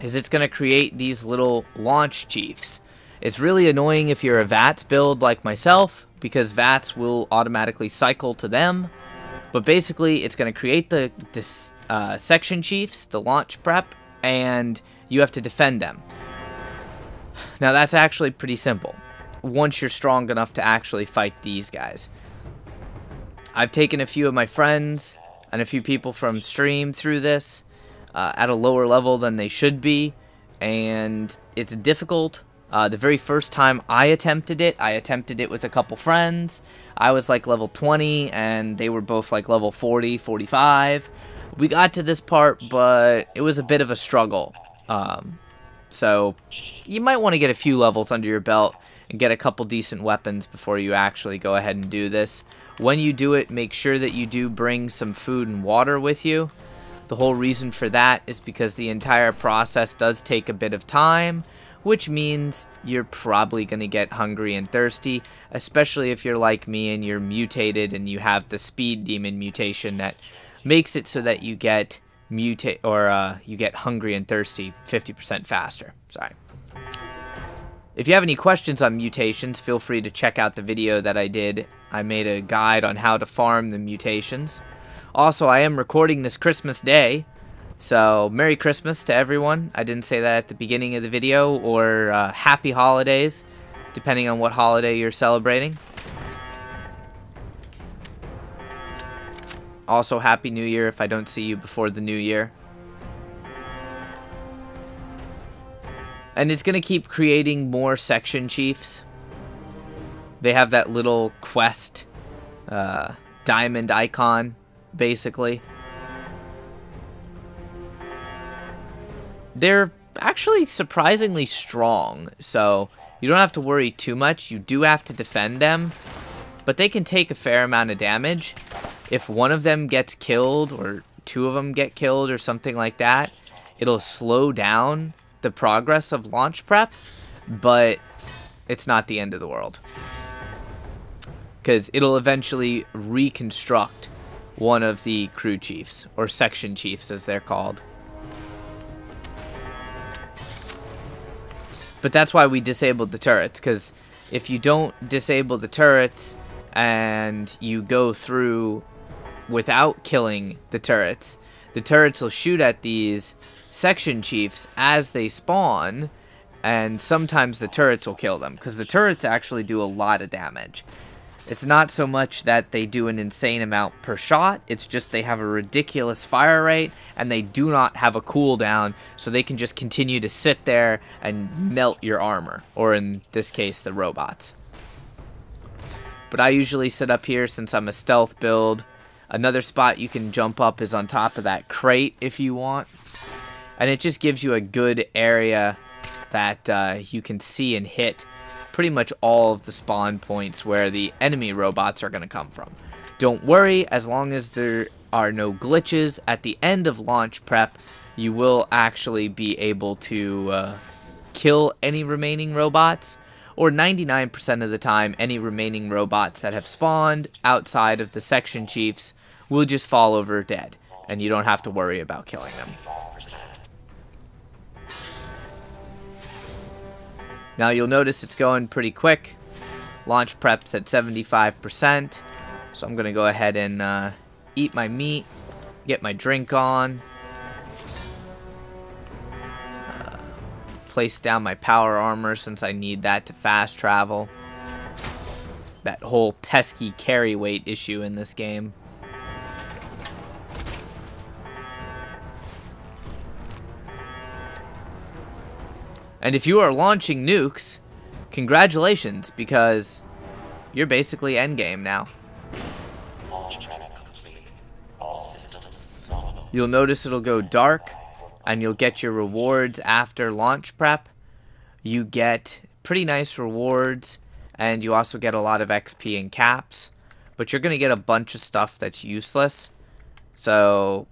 is it's going to create these little launch chiefs. It's really annoying if you're a VATS build like myself, because VATS will automatically cycle to them. But basically, it's going to create the section chiefs, the launch prep, and you have to defend them. Now, that's actually pretty simple, once you're strong enough to actually fight these guys. I've taken a few of my friends and a few people from stream through this at a lower level than they should be, and it's difficult. The very first time I attempted it with a couple friends. I was like level 20, and they were both like level 40, 45. We got to this part, but it was a bit of a struggle. So you might want to get a few levels under your belt and get a couple decent weapons before you actually go ahead and do this. When you do it, make sure that you do bring some food and water with you. The whole reason for that is because the entire process does take a bit of time, which means you're probably going to get hungry and thirsty, especially if you're like me and you're mutated and you have the speed demon mutation that makes it so that you get you get hungry and thirsty 50% faster. Sorry. If you have any questions on mutations, feel free to check out the video that I did. I made a guide on how to farm the mutations. Also, I am recording this Christmas Day, so Merry Christmas to everyone. I didn't say that at the beginning of the video, or Happy Holidays, depending on what holiday you're celebrating. Also, Happy New Year if I don't see you before the new year. And it's going to keep creating more section chiefs. They have that little quest diamond icon, basically. They're actually surprisingly strong, so you don't have to worry too much. You do have to defend them, but they can take a fair amount of damage. If one of them gets killed, or two of them get killed, or something like that, it'll slow down the progress of launch prep, but it's not the end of the world, because it'll eventually reconstruct one of the crew chiefs, or section chiefs as they're called. But that's why we disabled the turrets, because if you don't disable the turrets and you go through without killing the turrets, the turrets will shoot at these section chiefs as they spawn, and sometimes the turrets will kill them, because the turrets actually do a lot of damage. It's not so much that they do an insane amount per shot, it's just they have a ridiculous fire rate, and they do not have a cooldown, so they can just continue to sit there and melt your armor, or in this case, the robots. But I usually sit up here since I'm a stealth build. Another spot you can jump up is on top of that crate if you want. And it just gives you a good area that you can see and hit pretty much all of the spawn points where the enemy robots are going to come from. Don't worry, as long as there are no glitches at the end of launch prep, you will actually be able to kill any remaining robots, or 99% of the time, any remaining robots that have spawned outside of the section chiefs will just fall over dead, and you don't have to worry about killing them. Now you'll notice it's going pretty quick. Launch prep's at 75%. So I'm going to go ahead and eat my meat, get my drink on, place down my power armor since I need that to fast travel. That whole pesky carry weight issue in this game. And if you are launching nukes, congratulations, because you're basically endgame now. You'll notice it'll go dark, and you'll get your rewards after launch prep. You get pretty nice rewards, and you also get a lot of XP and caps, but you're going to get a bunch of stuff that's useless. So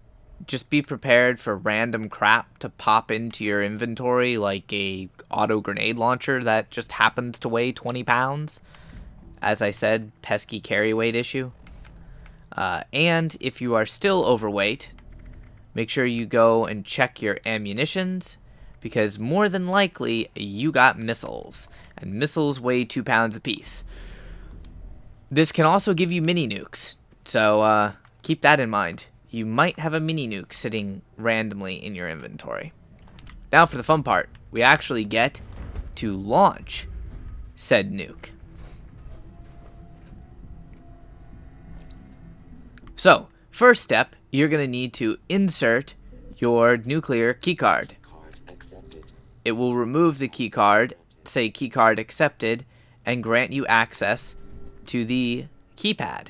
just be prepared for random crap to pop into your inventory, like a auto grenade launcher that just happens to weigh 20 pounds. As I said, pesky carry weight issue. And if you are still overweight, make sure you go and check your ammunitions, because more than likely you got missiles, and missiles weigh 2 pounds apiece. This can also give you mini nukes, so keep that in mind. You might have a mini nuke sitting randomly in your inventory. Now for the fun part, we actually get to launch said nuke. So, first step, you're going to need to insert your nuclear keycard. It will remove the keycard, say keycard accepted, and grant you access to the keypad,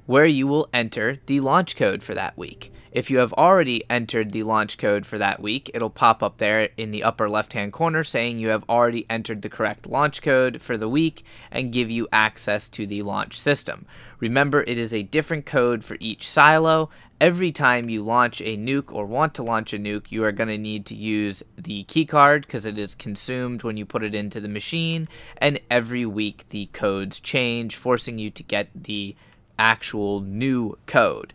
where you will enter the launch code for that week. If you have already entered the launch code for that week, it'll pop up there in the upper left-hand corner saying you have already entered the correct launch code for the week and give you access to the launch system. Remember, it is a different code for each silo. Every time you launch a nuke or want to launch a nuke, you are going to need to use the keycard because it is consumed when you put it into the machine, and every week the codes change, forcing you to get the actual new code.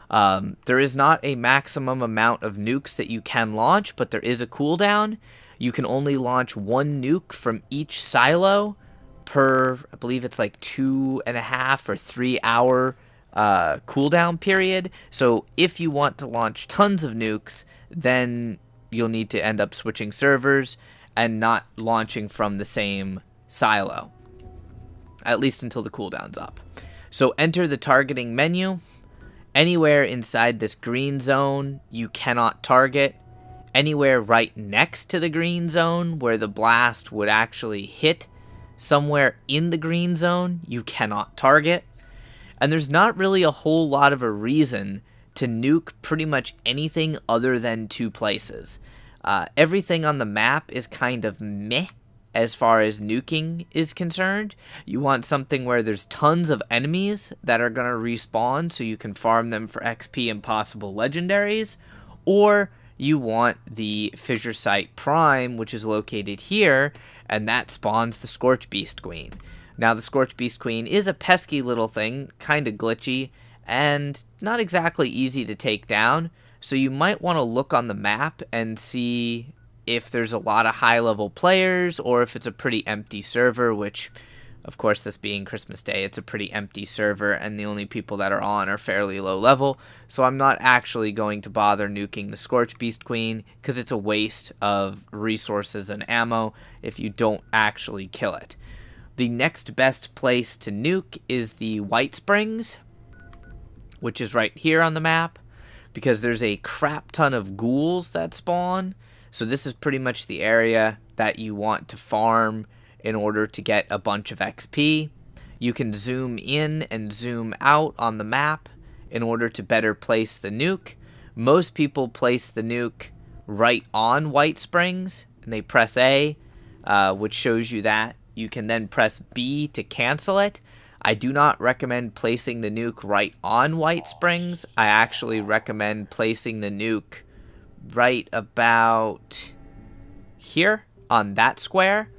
There is not a maximum amount of nukes that you can launch, but there is a cooldown. You can only launch one nuke from each silo per, I believe it's like 2.5 or 3 hour cooldown period. So if you want to launch tons of nukes, then you'll need to end up switching servers and not launching from the same silo, at least until the cooldown's up. So enter the targeting menu. Anywhere inside this green zone, you cannot target. Anywhere right next to the green zone where the blast would actually hit, somewhere in the green zone, you cannot target. And there's not really a whole lot of a reason to nuke pretty much anything other than 2 places. Everything on the map is kind of meh as far as nuking is concerned. You want something where there's tons of enemies that are going to respawn so you can farm them for XP and possible legendaries, or you want the Fissure Site Prime, which is located here, and that spawns the Scorch Beast Queen. Now, the Scorch Beast Queen is a pesky little thing, kind of glitchy, and not exactly easy to take down, so you might want to look on the map and see if there's a lot of high-level players, or if it's a pretty empty server, which Of course, this being Christmas Day, it's a pretty empty server, and the only people that are on are fairly low level, so I'm not actually going to bother nuking the Scorch Beast Queen, because it's a waste of resources and ammo if you don't actually kill it. The next best place to nuke is the White Springs, which is right here on the map, because there's a crap ton of ghouls that spawn, so this is pretty much the area that you want to farm in order to get a bunch of XP. You can zoom in and zoom out on the map in order to better place the nuke. Most people place the nuke right on White Springs, and they press A, which shows you that. You can then press B to cancel it. I do not recommend placing the nuke right on White Springs. I actually recommend placing the nuke right about here on that square.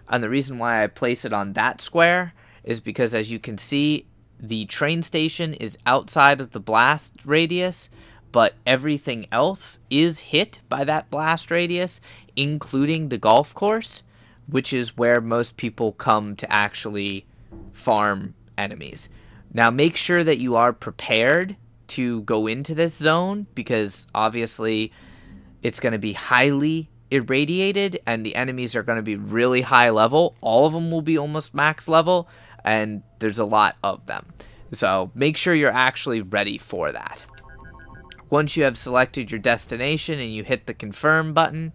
And the reason why I place it on that square is because, as you can see, the train station is outside of the blast radius, but everything else is hit by that blast radius, including the golf course, which is where most people come to actually farm enemies. Now, make sure that you are prepared to go into this zone, because obviously it's going to be highly irradiated, and the enemies are going to be really high level. All of them will be almost max level, and there's a lot of them. So make sure you're actually ready for that. Once you have selected your destination and you hit the confirm button,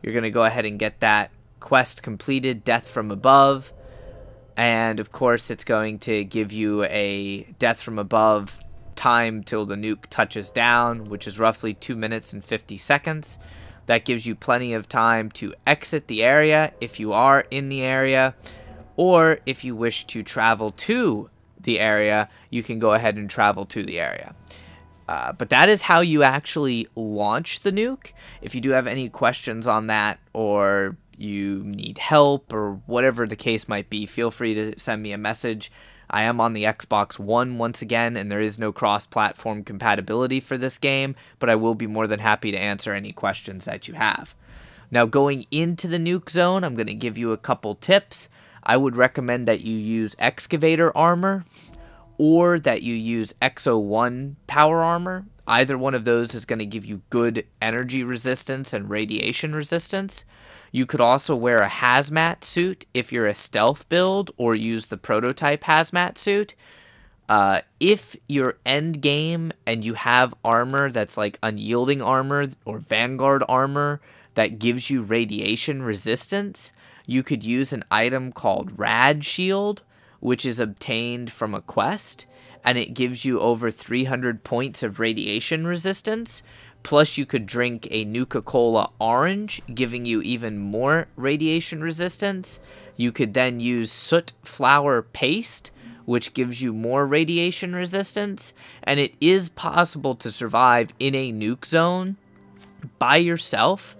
you're going to go ahead and get that quest completed, Death from Above. And of course, it's going to give you a Death from Above time till the nuke touches down, which is roughly 2 minutes and 50 seconds. That gives you plenty of time to exit the area if you are in the area, or if you wish to travel to the area, you can go ahead and travel to the area. But that is how you actually launch the nuke. If you do have any questions on that, or you need help, or whatever the case might be, feel free to send me a message. I am on the Xbox One once again, and there is no cross-platform compatibility for this game, but I will be more than happy to answer any questions that you have. Now, going into the nuke zone, I'm going to give you a couple tips. I would recommend that you use excavator armor, or that you use XO1 power armor. Either one of those is going to give you good energy resistance and radiation resistance. You could also wear a hazmat suit if you're a stealth build, or use the prototype hazmat suit. If you're end game and you have armor that's like unyielding armor or vanguard armor that gives you radiation resistance, you could use an item called Rad Shield, which is obtained from a quest, and it gives you over 300 points of radiation resistance. Plus, you could drink a Nuka-Cola Orange, giving you even more radiation resistance. You could then use Soot Flower Paste, which gives you more radiation resistance. And it is possible to survive in a nuke zone by yourself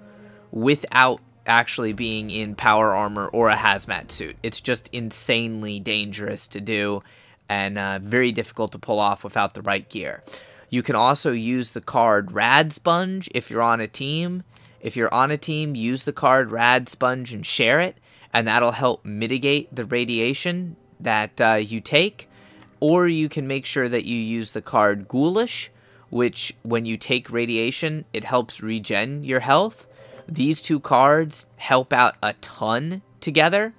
without actually being in power armor or a hazmat suit. It's just insanely dangerous to do, and very difficult to pull off without the right gear. You can also use the card Rad Sponge if you're on a team. If you're on a team, use the card Rad Sponge and share it, and that'll help mitigate the radiation that you take. Or you can make sure that you use the card Ghoulish, which when you take radiation, it helps regen your health. These two cards help out a ton together.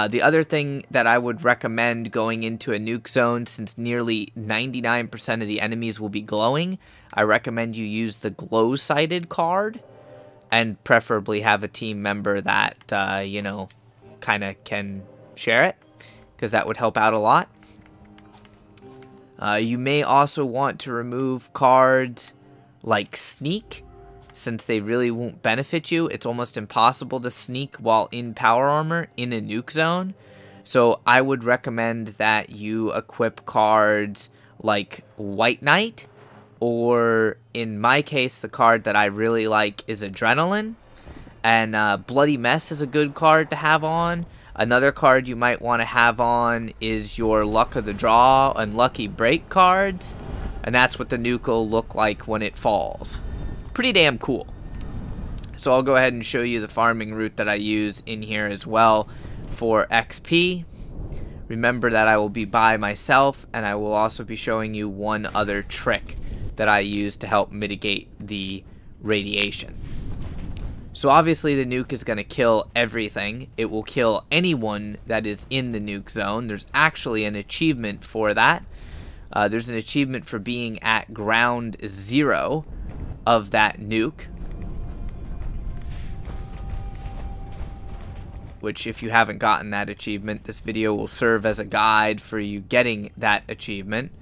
The other thing that I would recommend going into a nuke zone, since nearly 99% of the enemies will be glowing, I recommend you use the glow-sighted card, and preferably have a team member that, you know, kind of can share it, because that would help out a lot. You may also want to remove cards like Sneak, since they really won't benefit you. It's almost impossible to sneak while in power armor in a nuke zone. So I would recommend that you equip cards like White Knight, or in my case, the card that I really like is Adrenaline. And Bloody Mess is a good card to have on. Another card you might want to have on is your Luck of the Draw and Lucky Break cards. And that's what the nuke will look like when it falls. Pretty damn cool. So I'll go ahead and show you the farming route that I use in here as well for XP. Remember that I will be by myself, and I will also be showing you one other trick that I use to help mitigate the radiation. So obviously the nuke is going to kill everything. It will kill anyone that is in the nuke zone. There's actually an achievement for that. There's an achievement for being at ground zero of that nuke, which, if you haven't gotten that achievement, this video will serve as a guide for you getting that achievement.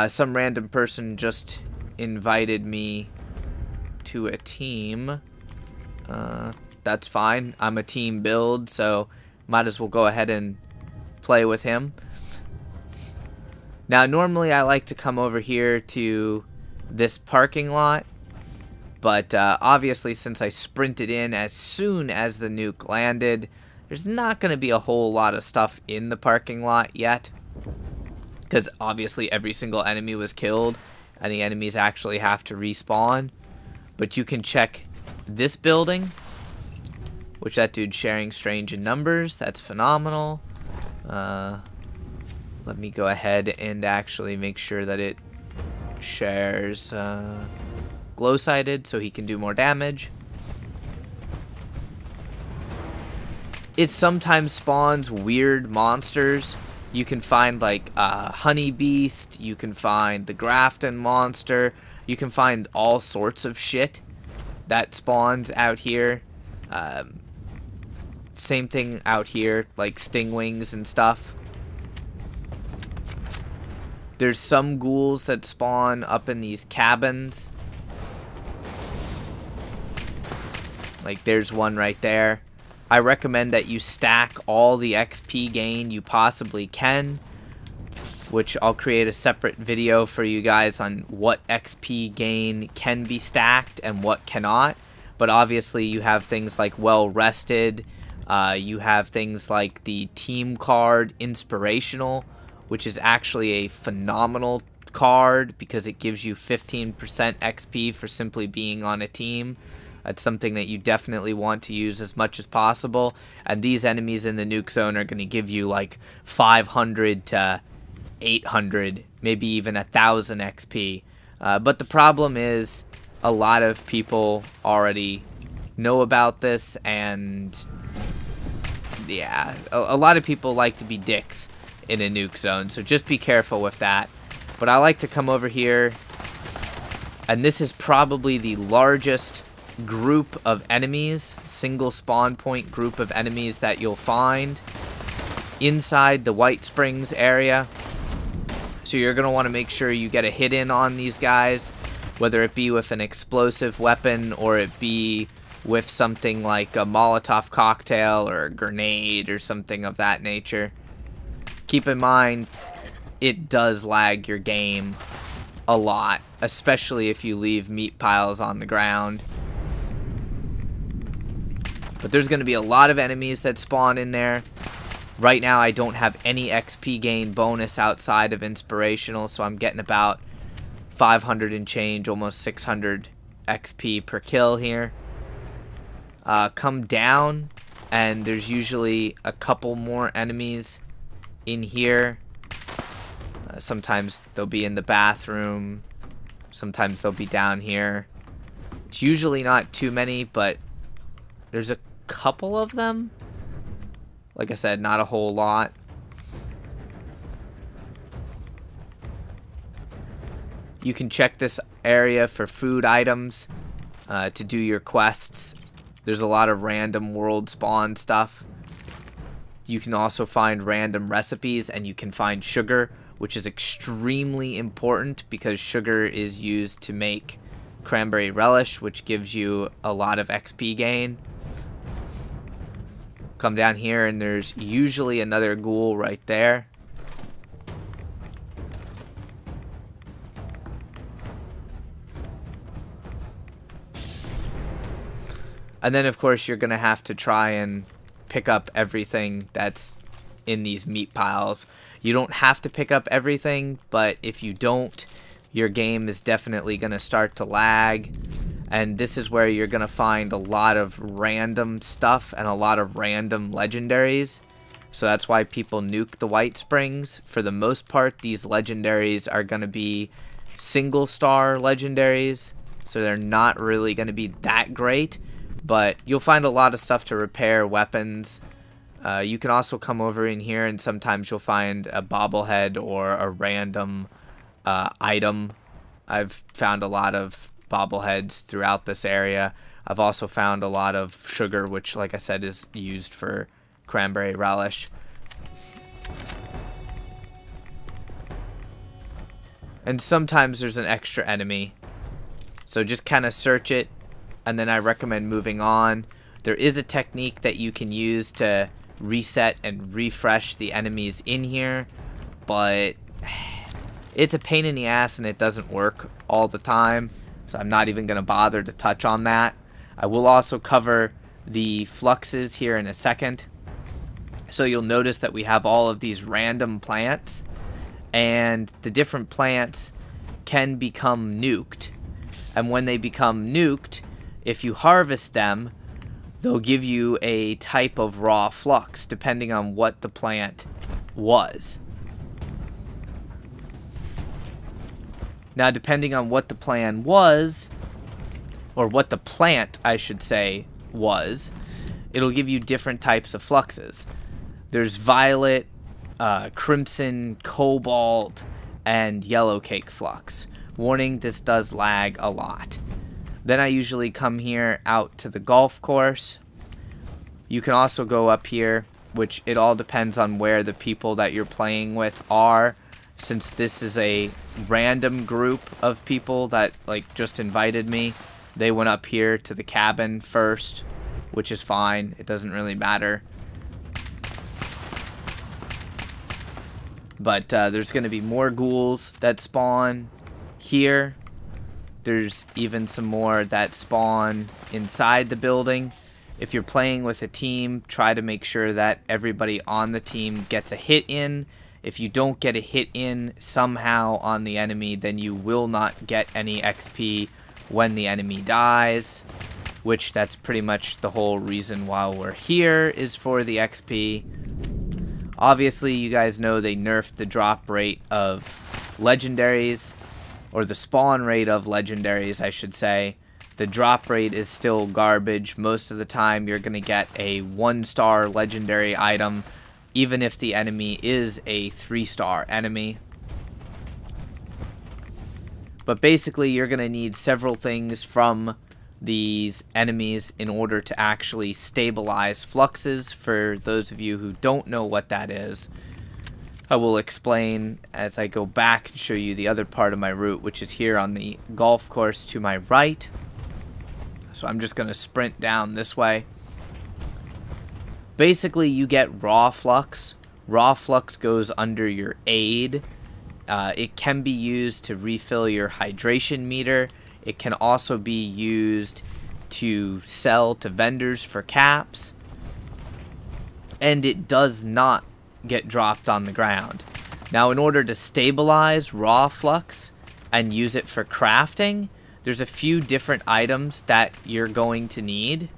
Some random person just invited me to a team. That's fine. I'm a team build, so might as well go ahead and play with him. Now, normally I like to come over here to this parking lot, but obviously since I sprinted in as soon as the nuke landed, there's not going to be a whole lot of stuff in the parking lot yet, because obviously every single enemy was killed and the enemies actually have to respawn. But you can check this building, which that dude's sharing strange in numbers. That's phenomenal. Let me go ahead and actually make sure that it shares glow-sighted so he can do more damage. It sometimes spawns weird monsters. You can find like a honey beast, you can find the Grafton monster, you can find all sorts of shit that spawns out here. Same thing out here, like stingwings and stuff. There's some ghouls that spawn up in these cabins. Like there's one right there. I recommend that you stack all the XP gain you possibly can, which I'll create a separate video for you guys on what XP gain can be stacked and what cannot. But obviously you have things like well rested, you have things like the team card inspirational, which is actually a phenomenal card because it gives you 15% XP for simply being on a team. That's something that you definitely want to use as much as possible. And these enemies in the nuke zone are going to give you like 500 to 800, maybe even 1,000 XP. But the problem is a lot of people already know about this, and yeah, a lot of people like to be dicks in a nuke zone, so just be careful with that. But I like to come over here, and this is probably the largest group of enemies, single spawn point group of enemies that you'll find inside the White Springs area. So you're going to want to make sure you get a hit in on these guys, whether it be with an explosive weapon or it be with something like a Molotov cocktail or a grenade or something of that nature. Keep in mind, it does lag your game a lot, especially if you leave meat piles on the ground. But there's going to be a lot of enemies that spawn in there. Right now I don't have any XP gain bonus outside of inspirational, so I'm getting about 500 and change, almost 600 XP per kill here. Come down, and there's usually a couple more enemies in here. Sometimes they'll be in the bathroom, sometimes they'll be down here. It's usually not too many, but there's a couple of them. Like I said, not a whole lot. You can check this area for food items to do your quests. There's a lot of random world spawn stuff. You can also find random recipes, and you can find sugar, which is extremely important because sugar is used to make cranberry relish, which gives you a lot of XP gain. Come down here, and there's usually another ghoul right there. And then, of course, you're going to have to try and pick up everything that's in these meat piles. You don't have to pick up everything, but if you don't, your game is definitely going to start to lag. and this is where you're gonna find a lot of random stuff and a lot of random legendaries. So that's why people nuke the White Springs. For the most part, these legendaries are gonna be single star legendaries, so they're not really gonna be that great, but you'll find a lot of stuff to repair weapons. You can also come over in here and sometimes you'll find a bobblehead or a random item. I've found a lot of bobbleheads throughout this area. I've also found a lot of sugar, which, like I said, is used for cranberry relish. And sometimes there's an extra enemy, so just kind of search it, and then I recommend moving on. There is a technique that you can use to reset and refresh the enemies in here, but it's a pain in the ass and it doesn't work all the time, so I'm not even going to bother to touch on that. I will also cover the fluxes here in a second. So you'll notice that we have all of these random plants, and the different plants can become nuked. And when they become nuked, if you harvest them, they'll give you a type of raw flux depending on what the plant was. Now, depending on what the plan was, or what the plant, I should say, was, it'll give you different types of fluxes. There's violet, crimson, cobalt, and yellow cake flux. Warning, this does lag a lot. Then I usually come here out to the golf course. You can also go up here, which it all depends on where the people that you're playing with are. Since this is a random group of people that like just invited me, they went up here to the cabin first, which is fine. It doesn't really matter. But there's going to be more ghouls that spawn here. There's even some more that spawn inside the building. If you're playing with a team, try to make sure that everybody on the team gets a hit in. If you don't get a hit in somehow on the enemy, then you will not get any XP when the enemy dies, which that's pretty much the whole reason why we're here, is for the XP. Obviously, you guys know they nerfed the drop rate of legendaries, or the spawn rate of legendaries, I should say. The drop rate is still garbage. Most of the time, you're going to get a 1-star legendary item, even if the enemy is a 3-star enemy. But basically, you're going to need several things from these enemies in order to actually stabilize fluxes. For those of you who don't know what that is, I will explain as I go back and show you the other part of my route, which is here on the golf course to my right. So I'm just going to sprint down this way. Basically, you get raw flux. Raw flux goes under your aid. It can be used to refill your hydration meter. It can also be used to sell to vendors for caps. And it does not get dropped on the ground. Now, in order to stabilize raw flux and use it for crafting, there's a few different items that you're going to need.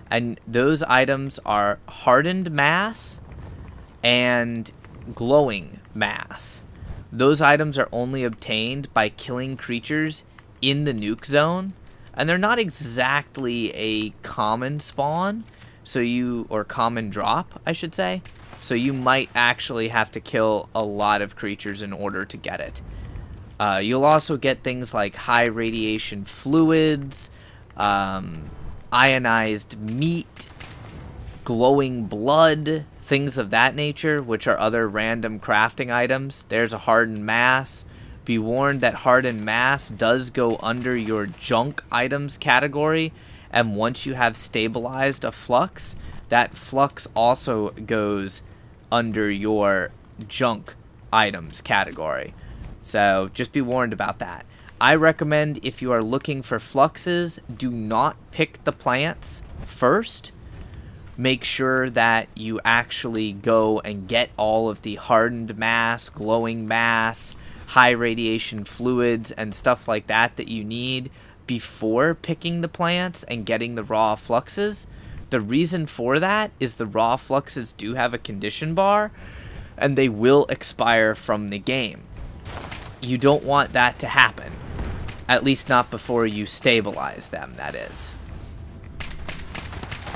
And those items are hardened mass and glowing mass. Those items are only obtained by killing creatures in the nuke zone, and they're not exactly a common spawn, or common drop, I should say. So you might actually have to kill a lot of creatures in order to get it. You'll also get things like high radiation fluids, ionized meat, glowing blood, things of that nature, which are other random crafting items. There's a hardened mass. Be warned that hardened mass does go under your junk items category, and once you have stabilized a flux, that flux also goes under your junk items category. So just be warned about that. I recommend, if you are looking for fluxes, do not pick the plants first. Make sure that you actually go and get all of the hardened mass, glowing mass, high radiation fluids, and stuff like that that you need before picking the plants and getting the raw fluxes. The reason for that is the raw fluxes do have a condition bar, and they will expire from the game. You don't want that to happen. At least not before you stabilize them, that is.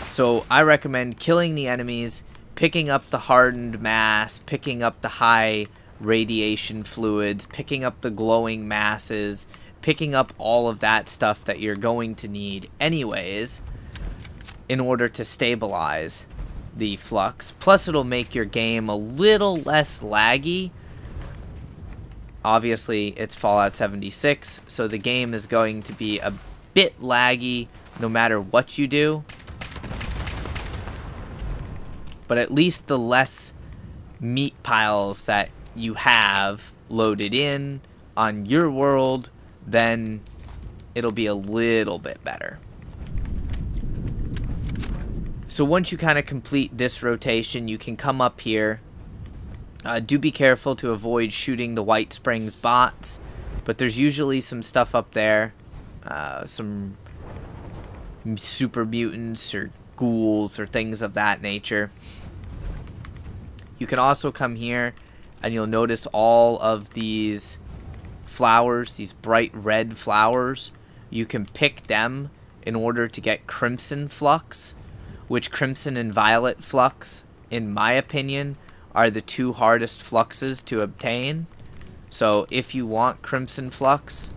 So I recommend killing the enemies, picking up the hardened mass, picking up the high radiation fluids, picking up the glowing masses, picking up all of that stuff that you're going to need anyways in order to stabilize the flux. Plus it'll make your game a little less laggy. Obviously it's Fallout 76, so the game is going to be a bit laggy no matter what you do. But at least the less meat piles that you have loaded in on your world, then it'll be a little bit better. So once you kind of complete this rotation, you can come up here. Do be careful to avoid shooting the White Springs bots, but there's usually some stuff up there, some super mutants or ghouls or things of that nature. You can also come here and you'll notice all of these flowers, these bright red flowers. You can pick them in order to get crimson flux, which crimson and violet flux, in my opinion, are the two hardest fluxes to obtain. So if you want crimson flux,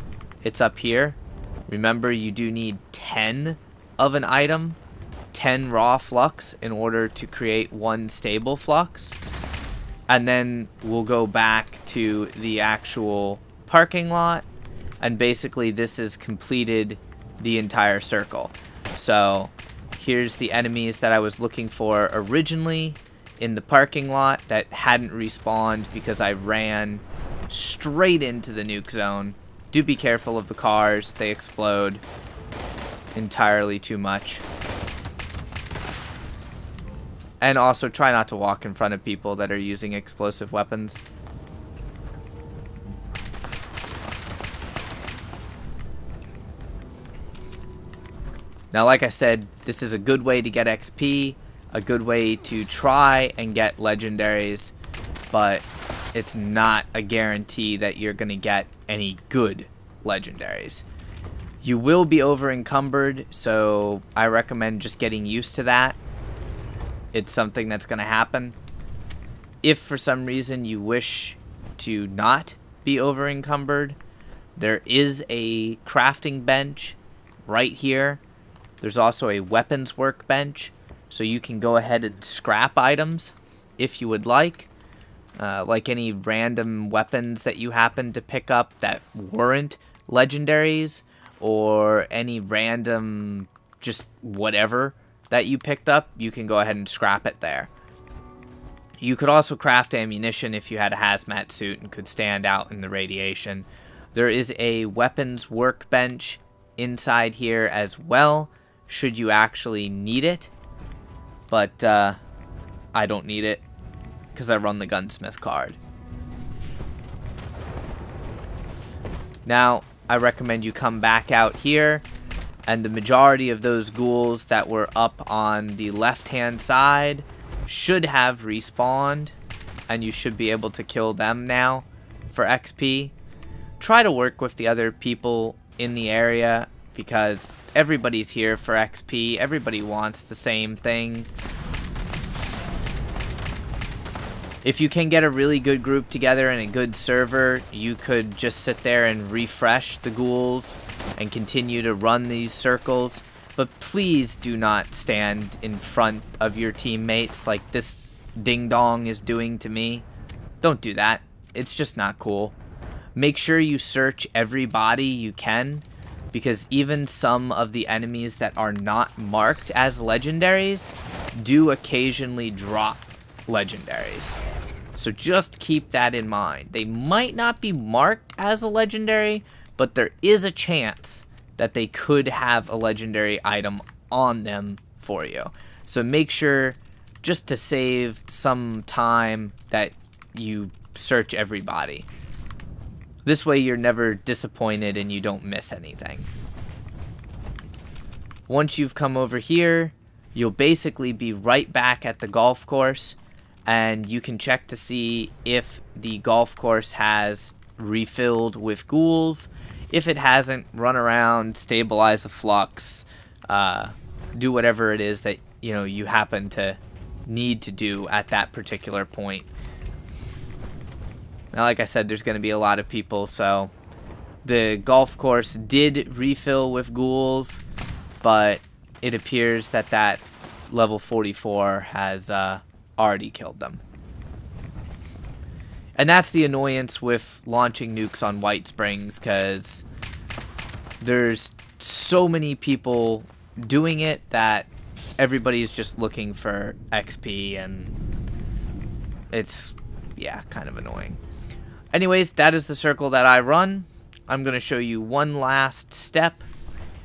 it's up here. Remember, you do need 10 of an item, 10 raw flux in order to create one stable flux. And then we'll go back to the actual parking lot, and basically this has completed the entire circle. So here's the enemies that I was looking for originally in the parking lot that hadn't respawned because I ran straight into the nuke zone. Do be careful of the cars, they explode entirely too much. And also try not to walk in front of people that are using explosive weapons. Now, like I said, this is a good way to get XP, a good way to try and get legendaries, but it's not a guarantee that you're going to get any good legendaries. You will be over encumbered, so I recommend just getting used to that. It's something that's going to happen. If for some reason you wish to not be over encumbered, there is a crafting bench right here. There's also a weapons workbench, so you can go ahead and scrap items if you would like any random weapons that you happen to pick up that weren't legendaries, or any random just whatever that you picked up, you can go ahead and scrap it there. You could also craft ammunition if you had a hazmat suit and could stand out in the radiation. There is a weapons workbench inside here as well, should you actually need it. But I don't need it because I run the gunsmith card. Now, I recommend you come back out here, and the majority of those ghouls that were up on the left-hand side should have respawned, and you should be able to kill them now for XP. Try to work with the other people in the area, because everybody's here for XP. Everybody wants the same thing. If you can get a really good group together and a good server, you could just sit there and refresh the ghouls and continue to run these circles. But please do not stand in front of your teammates like this ding-dong is doing to me. Don't do that. It's just not cool. Make sure you search every body you can, because even some of the enemies that are not marked as legendaries do occasionally drop legendaries. So just keep that in mind. They might not be marked as a legendary, but there is a chance that they could have a legendary item on them for you. So make sure, just to save some time, that you search everybody. This way you're never disappointed and you don't miss anything. Once you've come over here, you'll basically be right back at the golf course, and you can check to see if the golf course has refilled with ghouls. If it hasn't, run around, stabilize the flux, do whatever it is that you happen to need to do at that particular point. Now, like I said, there's going to be a lot of people, so the golf course did refill with ghouls, but it appears that that level 44 has already killed them. And that's the annoyance with launching nukes on White Springs, because there's so many people doing it that everybody's just looking for XP, and it's, yeah, kind of annoying. Anyways, that is the circle that I run. I'm going to show you one last step,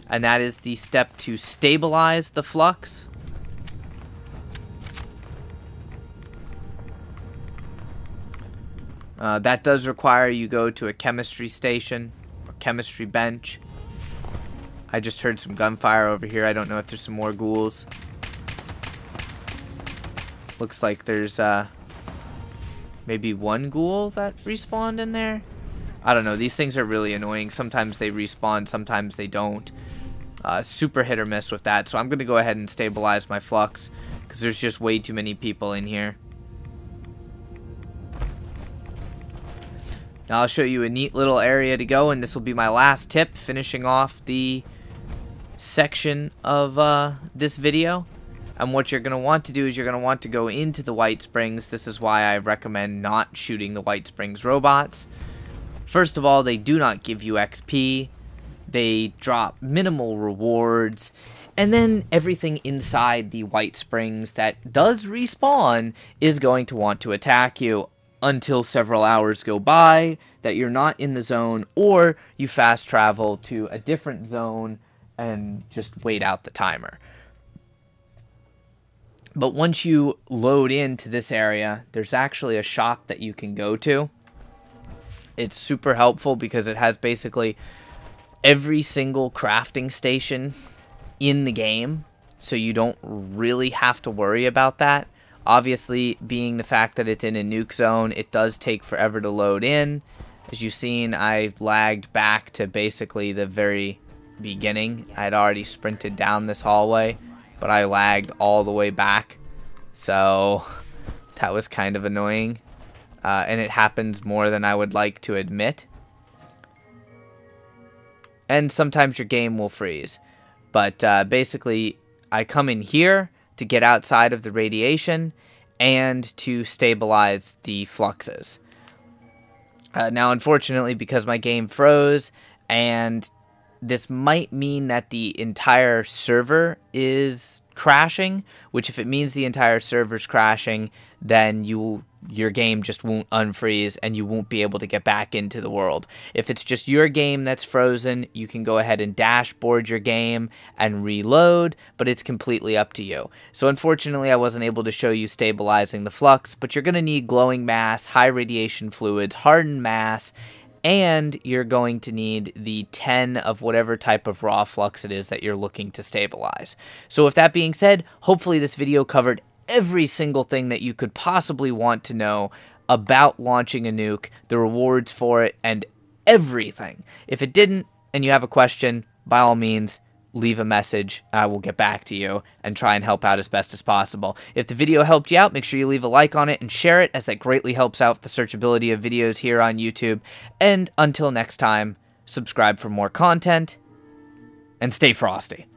and that is the step to stabilize the flux. That does require you go to a chemistry station, or chemistry bench. I just heard some gunfire over here. I don't know if there's some more ghouls. Looks like there's maybe one ghoul that respawned in there. I don't know. These things are really annoying. Sometimes they respawn, sometimes they don't. Super hit or miss with that. So I'm going to go ahead and stabilize my flux, because there's just way too many people in here. Now I'll show you a neat little area to go, and this will be my last tip, finishing off the section of this video. And what you're going to want to do is you're going to want to go into the White Springs. This is why I recommend not shooting the White Springs robots. First of all, they do not give you XP. They drop minimal rewards. And then everything inside the White Springs that does respawn is going to want to attack you until several hours go by that you're not in the zone, or you fast travel to a different zone and just wait out the timer. But once you load into this area, there's actually a shop that you can go to. It's super helpful because it has basically every single crafting station in the game, so you don't really have to worry about that. Obviously, being the fact that it's in a nuke zone, it does take forever to load in. As you've seen, I lagged back to basically the very beginning. I had already sprinted down this hallway, but I lagged all the way back. So that was kind of annoying. And it happens more than I would like to admit. And sometimes your game will freeze. But basically, I come in here to get outside of the radiation and to stabilize the fluxes. Now, unfortunately, because my game froze, and this might mean that the entire server is crashing, which if it means the entire server's crashing, then your game just won't unfreeze and you won't be able to get back into the world. If it's just your game that's frozen, you can go ahead and dashboard your game and reload, but it's completely up to you. So unfortunately, I wasn't able to show you stabilizing the flux, but you're going to need glowing mass, high radiation fluids, hardened mass, and you're going to need the 10 of whatever type of raw flux it is that you're looking to stabilize. So with that being said, hopefully this video covered every single thing that you could possibly want to know about launching a nuke, the rewards for it, and everything. If it didn't, and you have a question, by all means, leave a message. I will get back to you and try and help out as best as possible. If the video helped you out, make sure you leave a like on it and share it, as that greatly helps out the searchability of videos here on YouTube. And until next time, subscribe for more content, and stay frosty.